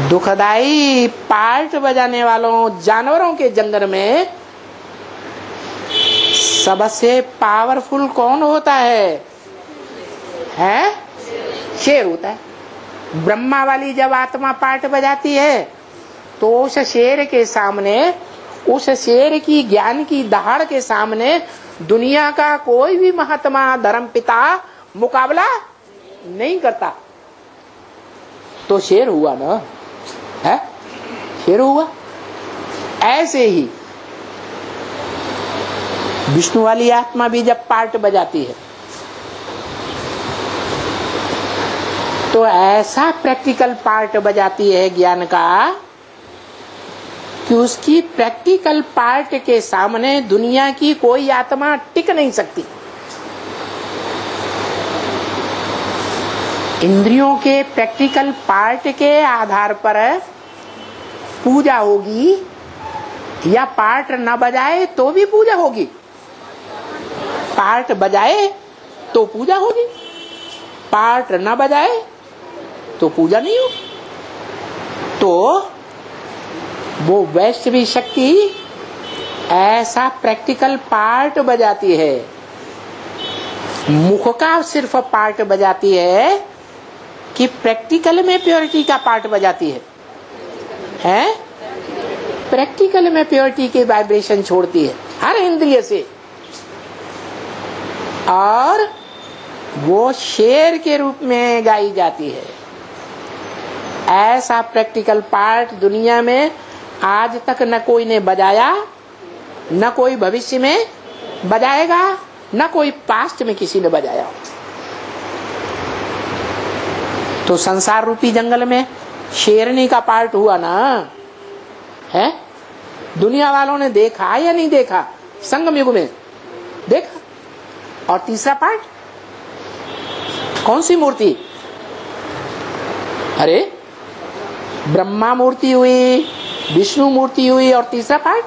दुखदाई पार्ट बजाने वालों जानवरों के जंगल में सबसे पावरफुल कौन होता है? शेर होता है। ब्रह्मा वाली जब आत्मा पार्ट बजाती है तो उस शेर के सामने, उस शेर की ज्ञान की दहाड़ के सामने दुनिया का कोई भी महात्मा धर्म पिता मुकाबला नहीं करता। तो शेर हुआ ना, है? शेर हुआ। ऐसे ही विष्णु वाली आत्मा भी जब पार्ट बजाती है तो ऐसा प्रैक्टिकल पार्ट बजाती है ज्ञान का कि उसकी प्रैक्टिकल पार्ट के सामने दुनिया की कोई आत्मा टिक नहीं सकती। इंद्रियों के प्रैक्टिकल पार्ट के आधार पर पूजा होगी, या पार्ट न बजाए तो भी पूजा होगी। पार्ट बजाए तो पूजा होगी, पार्ट न बजाए तो पूजा नहीं होगी। तो वो वैश्वी शक्ति ऐसा प्रैक्टिकल पार्ट बजाती है, मुख का सिर्फ पार्ट बजाती है कि प्रैक्टिकल में प्योरिटी का पार्ट बजाती है? प्रैक्टिकल में प्योरिटी के वाइब्रेशन छोड़ती है हर इंद्रिय से, और वो शेर के रूप में गाई जाती है। ऐसा प्रैक्टिकल पार्ट दुनिया में आज तक न कोई ने बजाया, न कोई भविष्य में बजाएगा, न कोई पास्ट में किसी ने बजाया। तो संसार रूपी जंगल में शेरनी का पार्ट हुआ ना, है? दुनिया वालों ने देखा या नहीं देखा? संगम युग में देखा। और तीसरा पार्ट कौन सी मूर्ति? अरे ब्रह्मा मूर्ति हुई, विष्णु मूर्ति हुई, और तीसरा पार्ट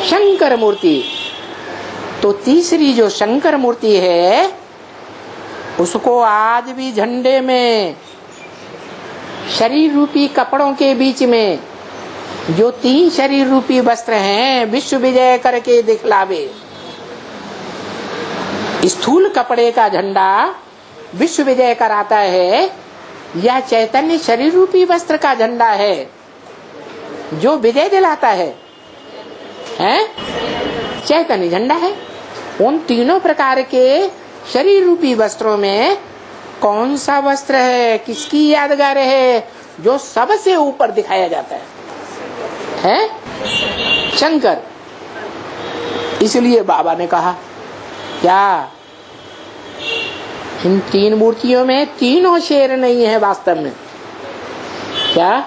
शंकर मूर्ति। तो तीसरी जो शंकर मूर्ति है उसको आज भी झंडे में, शरीर रूपी कपड़ों के बीच में जो 3 शरीर रूपी वस्त्र हैं, विश्व विजय करके दिखलावे। स्थूल कपड़े का झंडा विश्व विजय कराता है, या चैतन्य शरीर रूपी वस्त्र का झंडा है जो विजय दिलाता है? चैतन्य झंडा है। उन तीनों प्रकार के शरीर रूपी वस्त्रों में कौन सा वस्त्र है, किसकी यादगार है जो सबसे ऊपर दिखाया जाता है? शंकर। इसलिए बाबा ने कहा क्या इन 3 मूर्तियों में तीनों शेर नहीं है वास्तव में? क्या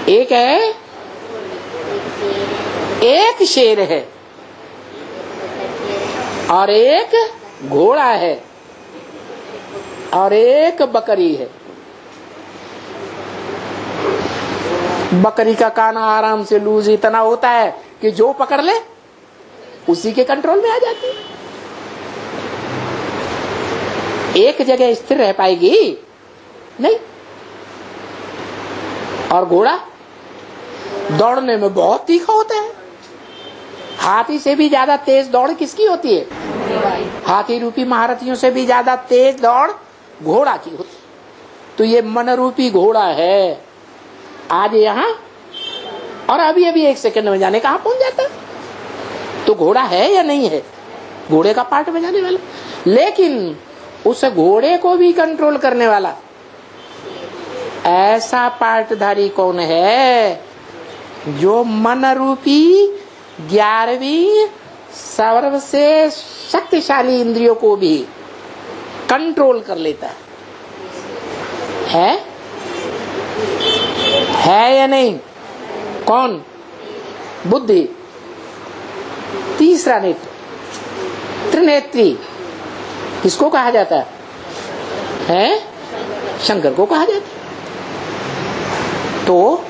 एक है, एक शेर है और एक घोड़ा है और एक बकरी है। बकरी का काना आराम से लूज इतना होता है कि जो पकड़ ले उसी के कंट्रोल में आ जाती है। एक जगह स्थिर रह पाएगी नहीं। और घोड़ा दौड़ने में बहुत तीखा होता है। हाथी से भी ज्यादा तेज दौड़ किसकी होती है? हाथी रूपी महारथियों से भी ज्यादा तेज दौड़ घोड़ा की होती है। तो ये मन रूपी घोड़ा है, आज यहाँ और अभी अभी 1 सेकंड में जाने कहाँ पहुंच जाता है। तो घोड़ा है या नहीं है? घोड़े का पार्ट में जाने वाला। लेकिन उस घोड़े को भी कंट्रोल करने वाला ऐसा पार्टधारी कौन है? जो मन रूपी 11वीं सर्वसे शक्तिशाली इंद्रियों को भी कंट्रोल कर लेता है या नहीं? कौन? बुद्धि। तीसरा नेत्र, त्रिनेत्री, किसको कहा जाता है? शंकर को कहा जाता है। तो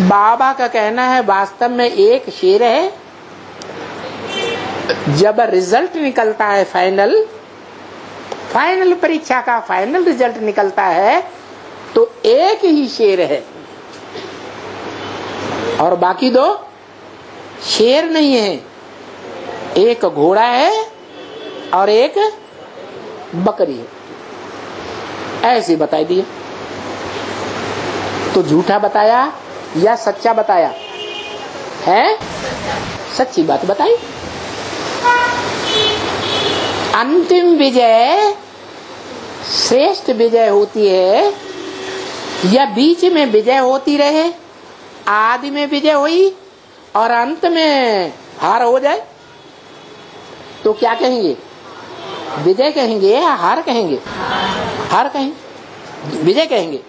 बाबा का कहना है वास्तव में एक शेर है। जब रिजल्ट निकलता है फाइनल परीक्षा का फाइनल रिजल्ट निकलता है तो एक ही शेर है और बाकी 2 शेर नहीं है। एक घोड़ा है और एक बकरी है। ऐसे बताई दिया। तो झूठा बताया या सच्चा बताया है? सच्ची बात बताई। अंतिम विजय श्रेष्ठ विजय होती है या बीच में विजय होती रहे, आदि में विजय हुई और अंत में हार हो जाए तो क्या कहेंगे? विजय कहेंगे या हार कहेंगे? हार कहेंगे। विजय कहेंगे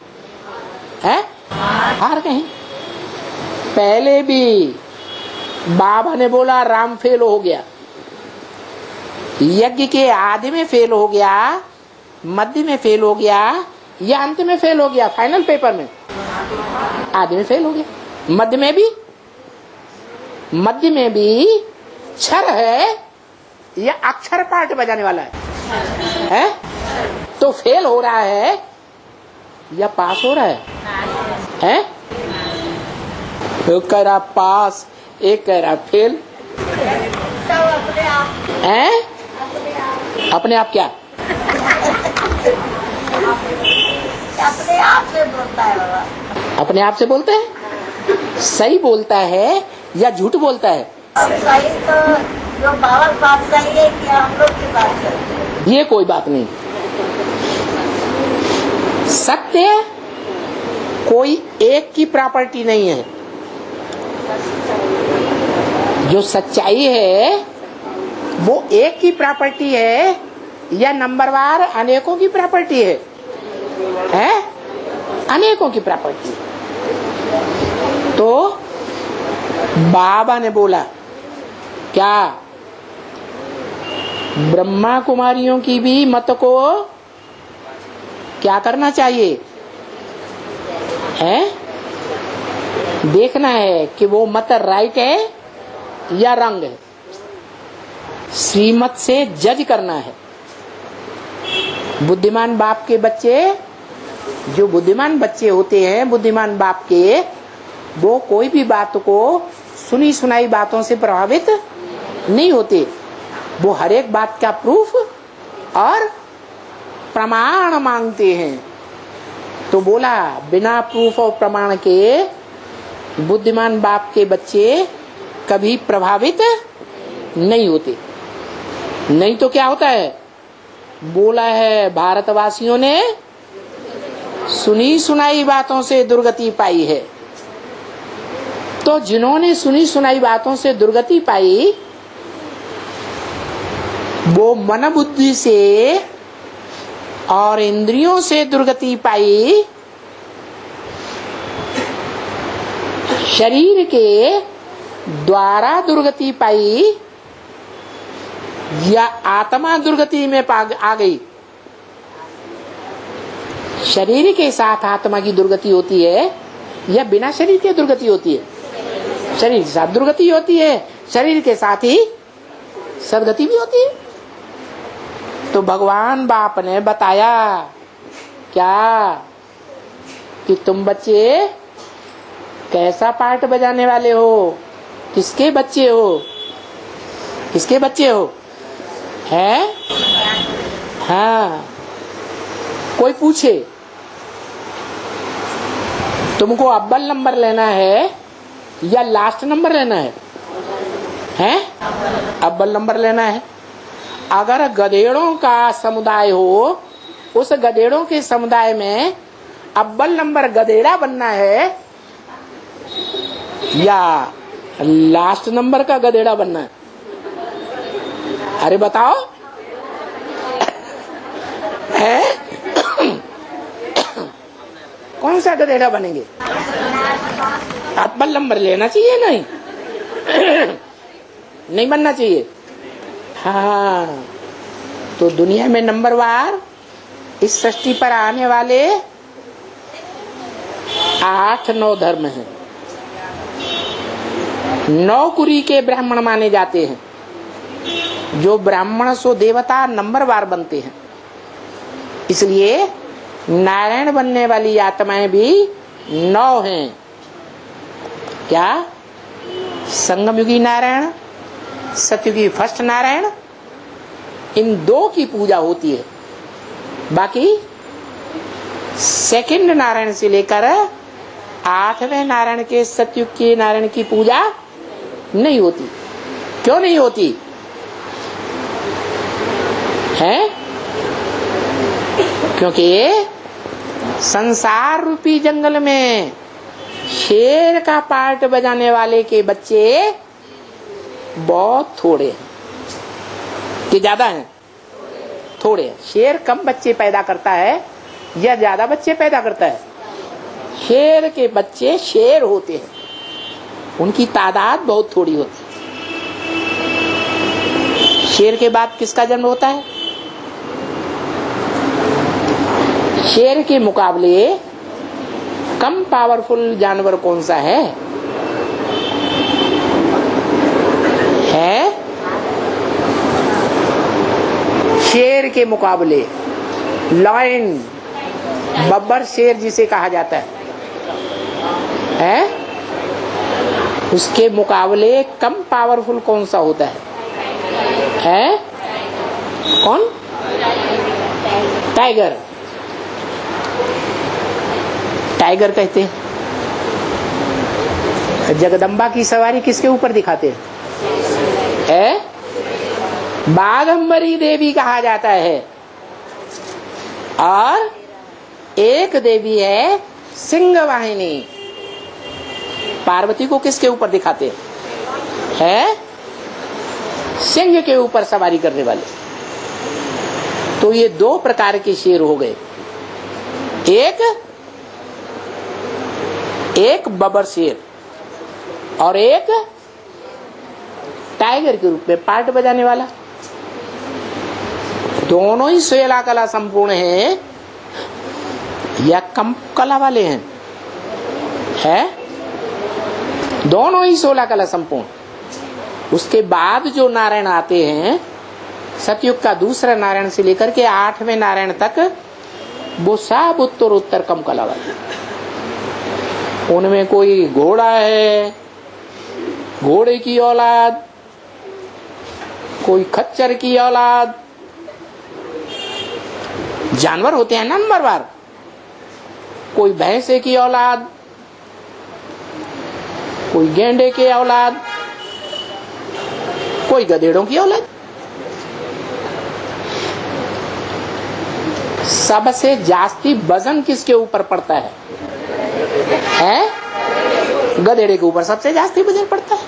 है? हार कहेंगे। पहले भी बाबा ने बोला राम फेल हो गया, यज्ञ के आदि में फेल हो गया, मध्य में फेल हो गया या अंत में फेल हो गया। फाइनल पेपर में आदि में फेल हो गया। मध्य में भी क्षर है या अक्षर पार्ट बजाने वाला है? तो फेल हो रहा है या पास हो रहा है? एक कह रहा पास, एक कह रहा फेल। अपने आप क्या? अपने आप से बोलता है बाबा। अपने आप से बोलते हैं? सही बोलता है या झूठ बोलता है? सही तो जो बाबा की बात सही है कि हम लोग की बात सही है। ये कोई बात नहीं। सत्य कोई एक की प्रॉपर्टी नहीं है। जो सच्चाई है वो एक की प्रॉपर्टी है या नंबरवार अनेकों की प्रॉपर्टी है? अनेकों की प्रॉपर्टी। तो बाबा ने बोला क्या? ब्रह्मा कुमारियों की भी मत को क्या करना चाहिए है? देखना है कि वो मत राइट है या रंग है। श्रीमत से जज करना है। बुद्धिमान बाप के बच्चे, जो बुद्धिमान बच्चे होते हैं बुद्धिमान बाप के, वो कोई भी बात को सुनी सुनाई बातों से प्रभावित नहीं होते। वो हर एक बात का प्रूफ और प्रमाण मांगते हैं। तो बोला बिना प्रूफ और प्रमाण के बुद्धिमान बाप के बच्चे कभी प्रभावित नहीं होते। नहीं तो क्या होता है? बोला है भारतवासियों ने सुनी सुनाई बातों से दुर्गति पाई है। तो जिन्होंने सुनी सुनाई बातों से दुर्गति पाई वो मन बुद्धि से और इंद्रियों से दुर्गति पाई, शरीर के द्वारा दुर्गति पाई या आत्मा दुर्गति में आ गई। शरीर के साथ आत्मा की दुर्गति होती है या बिना शरीर के दुर्गति होती है? शरीर के साथ दुर्गति होती है, शरीर के साथ ही सदगति भी होती है। तो भगवान बाप ने बताया क्या कि तुम बच्चे कैसा पार्ट बजाने वाले हो, किसके बच्चे हो, किसके बच्चे हो? है? हाँ, कोई पूछे तुमको अव्वल नंबर लेना है या लास्ट नंबर लेना है? हैं? अव्वल नंबर लेना है। अगर गधेड़ों का समुदाय हो, उस गधेड़ों के समुदाय में अव्वल नंबर गधेड़ा बनना है या लास्ट नंबर का गधेड़ा बनना है? अरे बताओ। है? कौन सा गधेड़ा बनेंगे? अव्वल नंबर लेना चाहिए नहीं? नहीं बनना चाहिए। हाँ, तो दुनिया में नंबरवार इस सृष्टि पर आने वाले 8-9 धर्म हैं। 9 कुरी के ब्राह्मण माने जाते हैं। जो ब्राह्मण सो देवता नंबरवार बनते हैं। इसलिए नारायण बनने वाली आत्माएं भी 9 हैं। क्या? संगमयुगी नारायण, सतयुगी फर्स्ट नारायण, इन 2 की पूजा होती है। बाकी सेकंड नारायण से लेकर 8वें नारायण के सतयुग के नारायण की पूजा नहीं होती। क्यों नहीं होती है? क्योंकि संसार रूपी जंगल में शेर का पार्ट बजाने वाले के बच्चे बहुत थोड़े हैं। कि ज्यादा हैं? थोड़े हैं। शेर कम बच्चे पैदा करता है या ज्यादा बच्चे पैदा करता है? शेर के बच्चे शेर होते हैं, उनकी तादाद बहुत थोड़ी होती है। शेर के बाद किसका जन्म होता है? शेर के मुकाबले कम पावरफुल जानवर कौन सा है? शेर के मुकाबले लायन, बब्बर शेर जिसे कहा जाता है, उसके मुकाबले कम पावरफुल कौन सा होता है? कौन? टाइगर। टाइगर कहते हैं। जगदम्बा की सवारी किसके ऊपर दिखाते हैं? बाघंबरी देवी कहा जाता है। और एक देवी है सिंहवाहिनी। पार्वती को किसके ऊपर दिखाते हैं? सिंह के ऊपर सवारी करने वाले। तो ये 2 प्रकार के शेर हो गए। एक बबर शेर और एक टाइगर के रूप में पार्ट बजाने वाला। दोनों ही 16 कला संपूर्ण हैं या कम कला वाले हैं? दोनों ही 16 कला संपूर्ण। उसके बाद जो नारायण आते हैं, सतयुग का दूसरा नारायण से लेकर के 8वें नारायण तक, वो सब उत्तर कम कला वाले। उनमें कोई घोड़ा है, घोड़े की औलाद, कोई खच्चर की औलाद। जानवर होते हैं नंबरवार। कोई भैंसे की औलाद, कोई गेंडे के औलाद, कोई गधेड़ों की औलाद। सबसे जास्ती वजन किसके ऊपर पड़ता है? गधेड़े के ऊपर सबसे जास्ती वजन पड़ता है।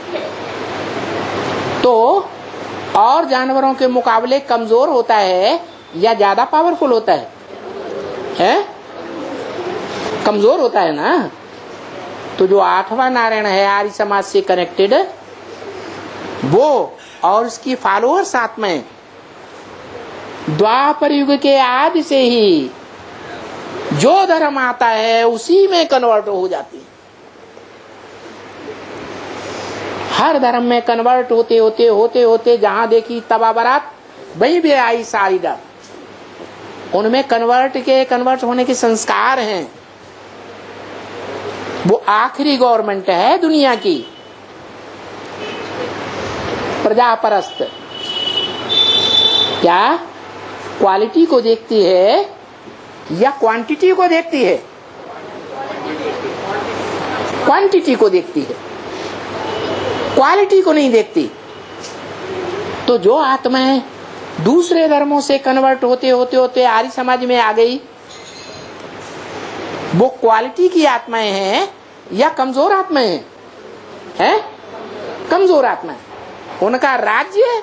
तो और जानवरों के मुकाबले कमजोर होता है या ज्यादा पावरफुल होता है? कमजोर होता है ना। तो जो 8वां नारायण है आर्य समाज से कनेक्टेड, वो और उसकी फॉलोअर्स आत्माएं द्वापर युग के आदि से ही जो धर्म आता है उसी में कन्वर्ट हो जाती है। हर धर्म में कन्वर्ट होते होते होते होते जहां देखी तबा बरात वहीं भी आई सारी डर। उनमें कन्वर्ट होने के संस्कार हैं। वो आखिरी गवर्नमेंट है दुनिया की, प्रजापरस्त। क्या क्वालिटी को देखती है या क्वांटिटी को देखती है? क्वांटिटी को देखती है, क्वालिटी को नहीं देखती। तो जो आत्माएं दूसरे धर्मों से कन्वर्ट होते होते होते आर्य समाज में आ गई, वो क्वालिटी की आत्माएं हैं या कमजोर आत्माएं हैं? कमजोर आत्माएं। उनका राज्य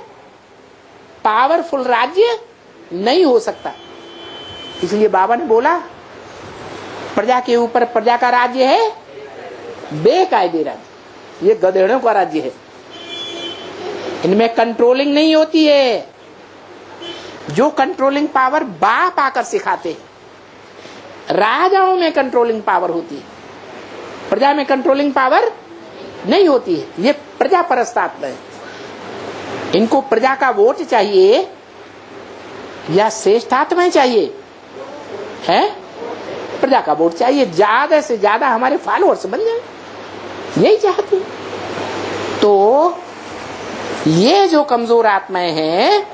पावरफुल राज्य नहीं हो सकता। इसलिए बाबा ने बोला प्रजा के ऊपर प्रजा का राज्य है बेकायदे राज्य। ये गधेड़ों का राज्य है, इनमें कंट्रोलिंग नहीं होती है। जो कंट्रोलिंग पावर बाप आकर सिखाते हैं। राजाओं में कंट्रोलिंग पावर होती है, प्रजा में कंट्रोलिंग पावर नहीं होती है। ये प्रजा परस्त आत्मा है। इनको प्रजा का वोट चाहिए या श्रेष्ठ आत्माएं चाहिए? है प्रजा का वोट चाहिए, ज्यादा से ज्यादा हमारे फॉलोअर्स बन जाए, यही चाहते हैं। तो ये जो कमजोर आत्माएं हैं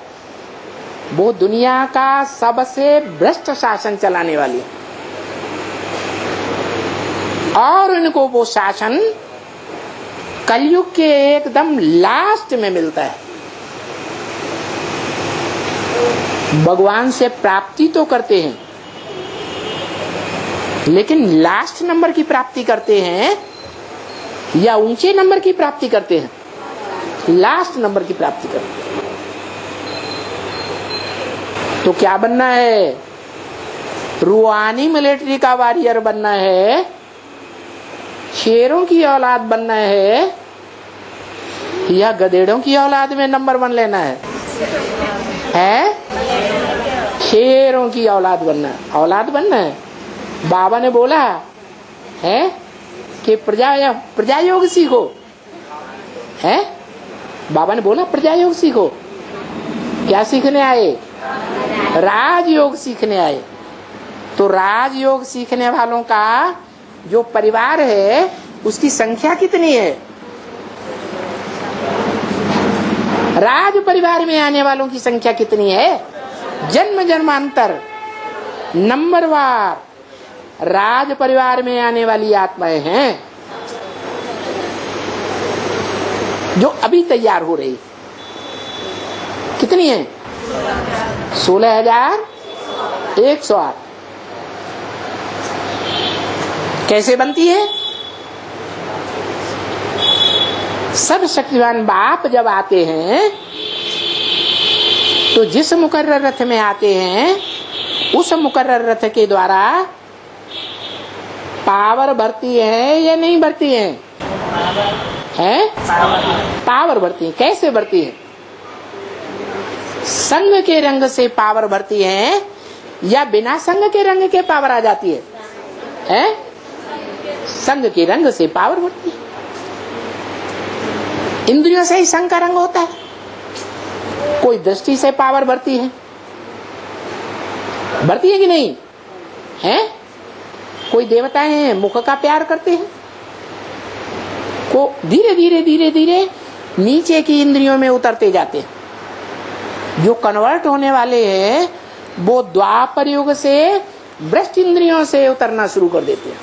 वो दुनिया का सबसे भ्रष्ट शासन चलाने वाली है। और इनको वो शासन कलयुग के एकदम लास्ट में मिलता है। भगवान से प्राप्ति तो करते हैं लेकिन लास्ट नंबर की प्राप्ति करते हैं या ऊंचे नंबर की प्राप्ति करते हैं? लास्ट नंबर की प्राप्ति करते हैं। तो क्या बनना है? रूहानी मिलिट्री का वॉरियर बनना है, शेरों की औलाद बनना है या गधेड़ों की औलाद में नंबर 1 लेना है? शेरों की औलाद बनना है। औलाद बनना है। बाबा ने बोला है कि प्रजा योग सीखो। है बाबा ने बोला प्रजा योग सीखो। क्या सीखने आए? राजयोग सीखने आए। तो राजयोग सीखने वालों का जो परिवार है उसकी संख्या कितनी है? राज परिवार में आने वालों की संख्या कितनी है? जन्म जन्मांतर नंबरवार राज परिवार में आने वाली आत्माएं हैं जो अभी तैयार हो रही। कितनी है? 16,108। कैसे बनती है? सर्वशक्तिमान बाप जब आते हैं तो जिस मुकर्रर रथ में आते हैं उस मुकर्रर रथ के द्वारा पावर बढ़ती है या नहीं बढ़ती है? पावर बढ़ती है। कैसे बढ़ती है? संग के रंग से पावर बढ़ती है या बिना संग के रंग के पावर आ जाती है? संग के रंग से पावर बढ़ती है। इंद्रियों से ही संग का रंग होता है। कोई दृष्टि से पावर बढ़ती है कि नहीं? कोई देवताएं मुख का प्यार करते हैं, को धीरे धीरे धीरे धीरे नीचे की इंद्रियों में उतरते जाते हैं। जो कन्वर्ट होने वाले हैं वो द्वापर युग से भ्रष्ट इंद्रियों से उतरना शुरू कर देते हैं।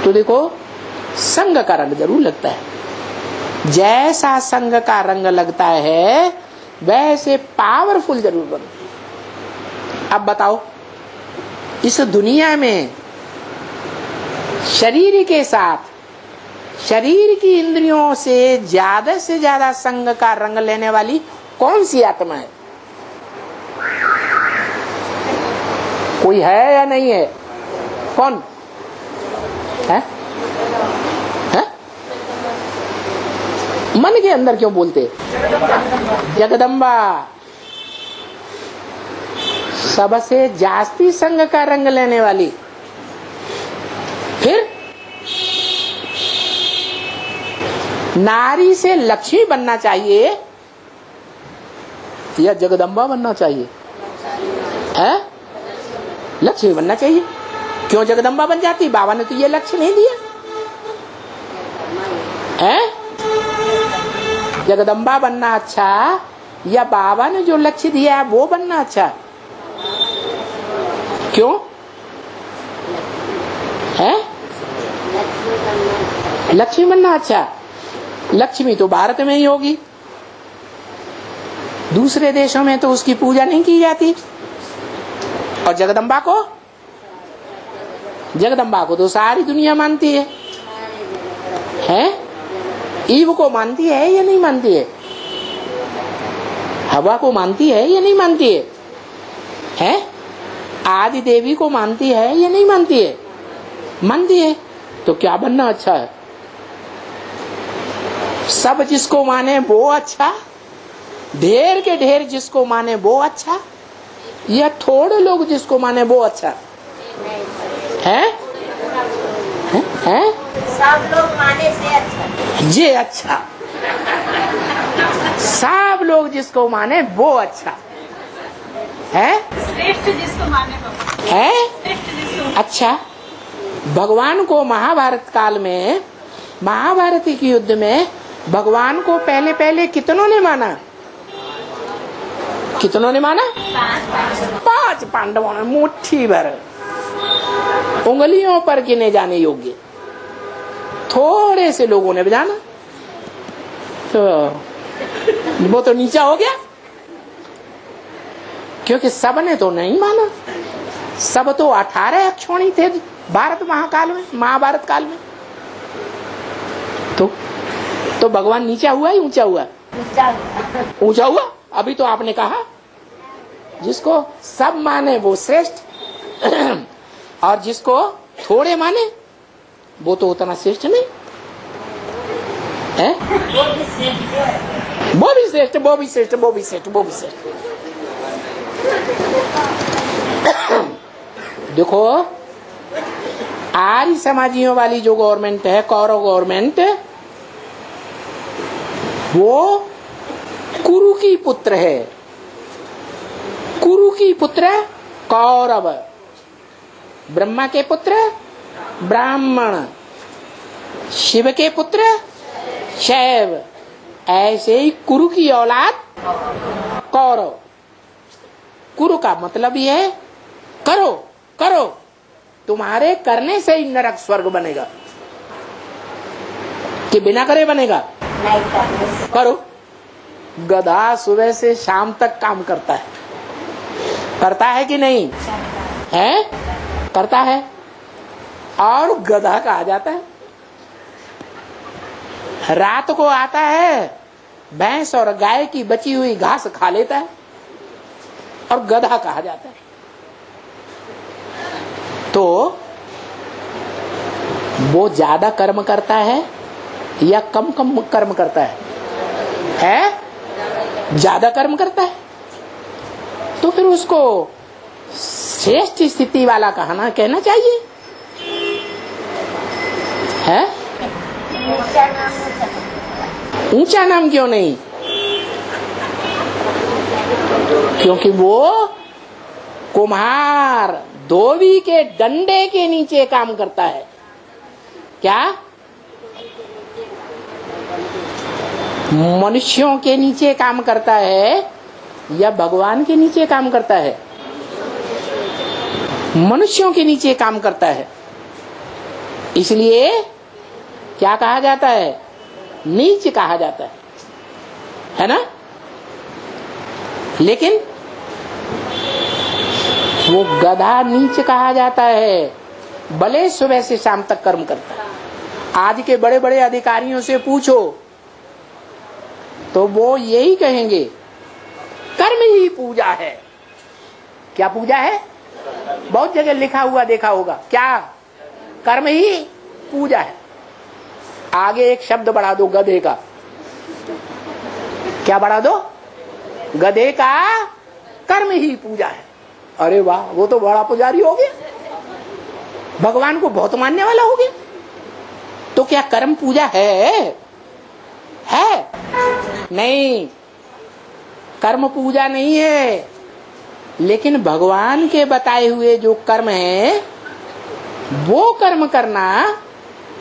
तो देखो संग का रंग जरूर लगता है। जैसा संग का रंग लगता है वैसे पावरफुल जरूर बनते हैं। अब बताओ इस दुनिया में शरीर के साथ शरीर की इंद्रियों से ज्यादा संग का रंग लेने वाली कौन सी आत्मा है? कोई है या नहीं है? कौन है? मन के अंदर क्यों बोलते? जगदम्बा सबसे जास्ती संग का रंग लेने वाली। फिर नारी से लक्ष्मी बनना चाहिए या जगदम्बा बनना चाहिए? है लक्ष्मी बनना चाहिए। क्यों जगदम्बा बन जाती? बाबा ने तो ये लक्ष्य नहीं दिया है। जगदम्बा बनना अच्छा या बाबा ने जो लक्ष्य दिया है वो बनना अच्छा? क्यों है? लक्ष्मी बनना अच्छा। लक्ष्मी तो भारत में ही होगी, दूसरे देशों में तो उसकी पूजा नहीं की जाती। और जगदम्बा को तो सारी दुनिया मानती है। ईव को मानती है या नहीं मानती है? हवा को मानती है या नहीं मानती है? आदि देवी को मानती है या नहीं मानती है? मानती है। तो क्या बनना अच्छा है? सब जिसको माने वो अच्छा, ढेर के ढेर जिसको माने वो अच्छा, या थोड़े लोग जिसको माने वो अच्छा है? सब लोग माने से अच्छा। ये अच्छा, सब लोग जिसको माने वो अच्छा है। श्रेष्ठ जिसको माने वो है श्रेष्ठ जिसको। अच्छा। भगवान को महाभारत काल में, महाभारत के युद्ध में भगवान को पहले पहले कितनों ने माना? कितनों ने माना? 5 पांडवों ने, मुट्ठी भर, उंगलियों पर गिने जाने योग्य थोड़े से लोगों ने जाना। तो वो तो नीचा हो गया, क्योंकि सब ने तो नहीं माना। सब तो 18 अक्षौणी थे भारत महाकाल में, महाभारत काल में। तो भगवान नीचा हुआ या ऊंचा हुआ? ऊंचा हुआ। अभी तो आपने कहा जिसको सब माने वो श्रेष्ठ और जिसको थोड़े माने वो तो उतना श्रेष्ठ नहीं है। वो भी श्रेष्ठ, वो भी श्रेष्ठ, वो भी श्रेष्ठ, वो भी श्रेष्ठ। देखो आर्य समाजियों वाली जो गवर्नमेंट है, कौरव गवर्नमेंट, वो कुरु की पुत्र है। कुरु की पुत्र कौरव, ब्रह्मा के पुत्र ब्राह्मण, शिव के पुत्र शैव, ऐसे ही कुरु की औलाद कौरव। कुरु का मतलब ये है करो करो, तुम्हारे करने से ही नरक स्वर्ग बनेगा कि बिना करे बनेगा? करो। गधा सुबह से शाम तक काम करता है कि नहीं है? करता है। और गधा कहा जाता है। रात को आता है, भैंस और गाय की बची हुई घास खा लेता है और गधा कहा जाता है। तो वो ज्यादा कर्म करता है या कम कर्म करता है? ज्यादा कर्म करता है। तो फिर उसको श्रेष्ठ स्थिति वाला कहना चाहिए है? ऊंचा नाम क्यों नहीं? क्योंकि वो कुम्हार धोबी के डंडे के नीचे काम करता है। क्या? मनुष्यों के नीचे काम करता है या भगवान के नीचे काम करता है? मनुष्यों के नीचे काम करता है। इसलिए क्या कहा जाता है? नीच कहा जाता है ना? लेकिन वो गधा नीच कहा जाता है, भले सुबह से शाम तक कर्म करता है। आज के बड़े बड़े अधिकारियों से पूछो तो वो यही कहेंगे कर्म ही पूजा है। क्या पूजा है? बहुत जगह लिखा हुआ देखा होगा, क्या? कर्म ही पूजा है। आगे एक शब्द बढ़ा दो, गधे का। क्या बढ़ा दो? गधे का कर्म ही पूजा है। अरे वाह, वो तो बड़ा पुजारी हो गया, भगवान को बहुत मानने वाला हो गया। तो क्या कर्म पूजा है? नहीं, कर्म पूजा नहीं है, लेकिन भगवान के बताए हुए जो कर्म है वो कर्म करना,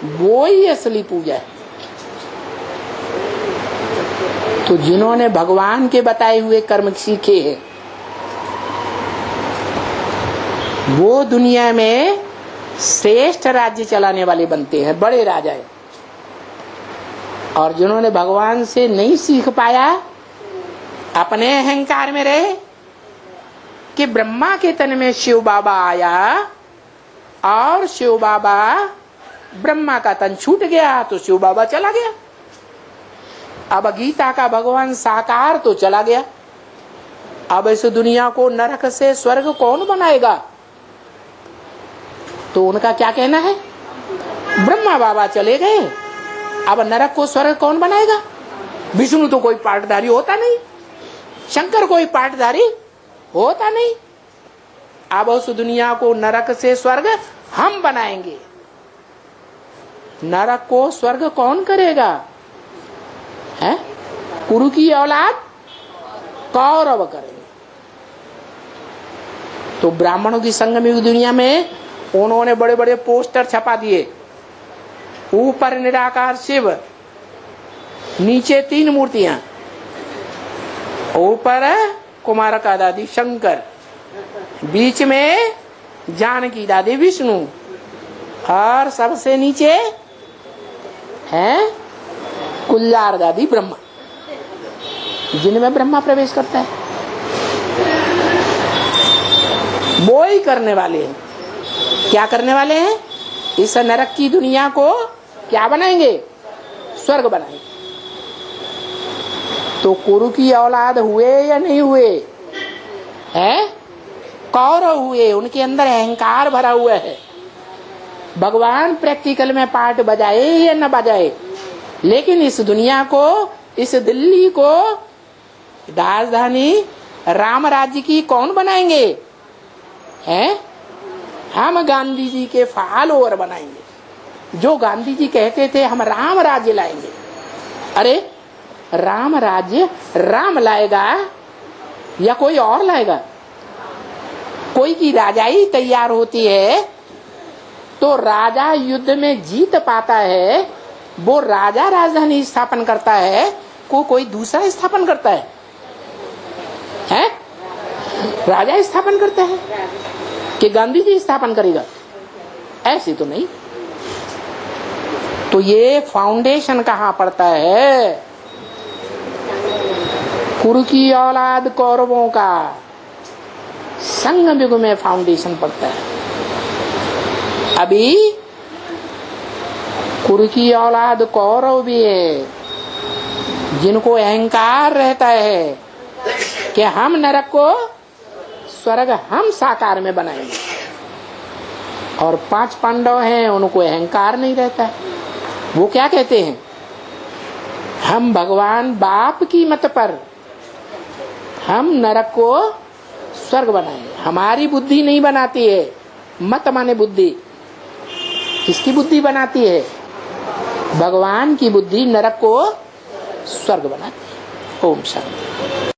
वो ही असली पूजा है। तो जिन्होंने भगवान के बताए हुए कर्म सीखे हैं वो दुनिया में श्रेष्ठ राज्य चलाने वाले बनते हैं, बड़े राजा हैं। और जिन्होंने भगवान से नहीं सीख पाया, अपने अहंकार में रहे कि ब्रह्मा के तन में शिव बाबा आया और शिव बाबा, ब्रह्मा का तन छूट गया तो शिव बाबा चला गया। अब गीता का भगवान साकार तो चला गया, अब इस दुनिया को नरक से स्वर्ग कौन बनाएगा? तो उनका क्या कहना है, ब्रह्मा बाबा चले गए, अब नरक को स्वर्ग कौन बनाएगा? विष्णु तो कोई पाटधारी होता नहीं, शंकर कोई पाटधारी होता नहीं, अब उस दुनिया को नरक से स्वर्ग हम बनाएंगे। नरक को स्वर्ग कौन करेगा? है कुरु की औलाद कौरव करेंगे। तो ब्राह्मणों की संगम दुनिया में उन्होंने बड़े बड़े पोस्टर छपा दिए, ऊपर निराकार शिव, नीचे 3 मूर्तियां, ऊपर कुमार का दादी शंकर, बीच में जानकी दादी विष्णु, और सबसे नीचे है कुल्लार दादी ब्रह्मा, जिनमें ब्रह्मा प्रवेश करता है। वो ही करने वाले हैं। क्या करने वाले हैं? इस नरक की दुनिया को क्या बनाएंगे? स्वर्ग बनाएंगे। तो कुरु की औलाद हुए या नहीं हुए? हैं? कौरव हुए, उनके अंदर अहंकार भरा हुआ है। भगवान प्रैक्टिकल में पार्ट बजाए या न बजाए, लेकिन इस दुनिया को, इस दिल्ली को राजधानी राम राज्य की कौन बनाएंगे? हैं? हम गांधी जी के फॉलोअर बनाएंगे। जो गांधी जी कहते थे हम राम राज्य लाएंगे, अरे राम राज्य राम लाएगा या कोई और लाएगा? कोई की राजाई तैयार होती है तो राजा युद्ध में जीत पाता है, वो राजा राजधानी स्थापन करता है, कोई दूसरा स्थापन करता है? हैं? राजा स्थापन करता है कि गांधी जी स्थापन करेगा? ऐसे तो नहीं। तो ये फाउंडेशन कहाँ पड़ता है? कुरु की औलाद कौरवों का संगम युग में फाउंडेशन पड़ता है। अभी कुरु की औलाद कौरव भी है, जिनको अहंकार रहता है कि हम नरक को स्वर्ग हम साकार में बनाएंगे, और 5 पांडव हैं, उनको अहंकार नहीं रहता है। वो क्या कहते हैं? हम भगवान बाप की मत पर हम नरक को स्वर्ग बनाएंगे। हमारी बुद्धि नहीं बनाती है, मत माने बुद्धि। किसकी बुद्धि बनाती है? भगवान की बुद्धि नरक को स्वर्ग बनाती है। ओम शांति।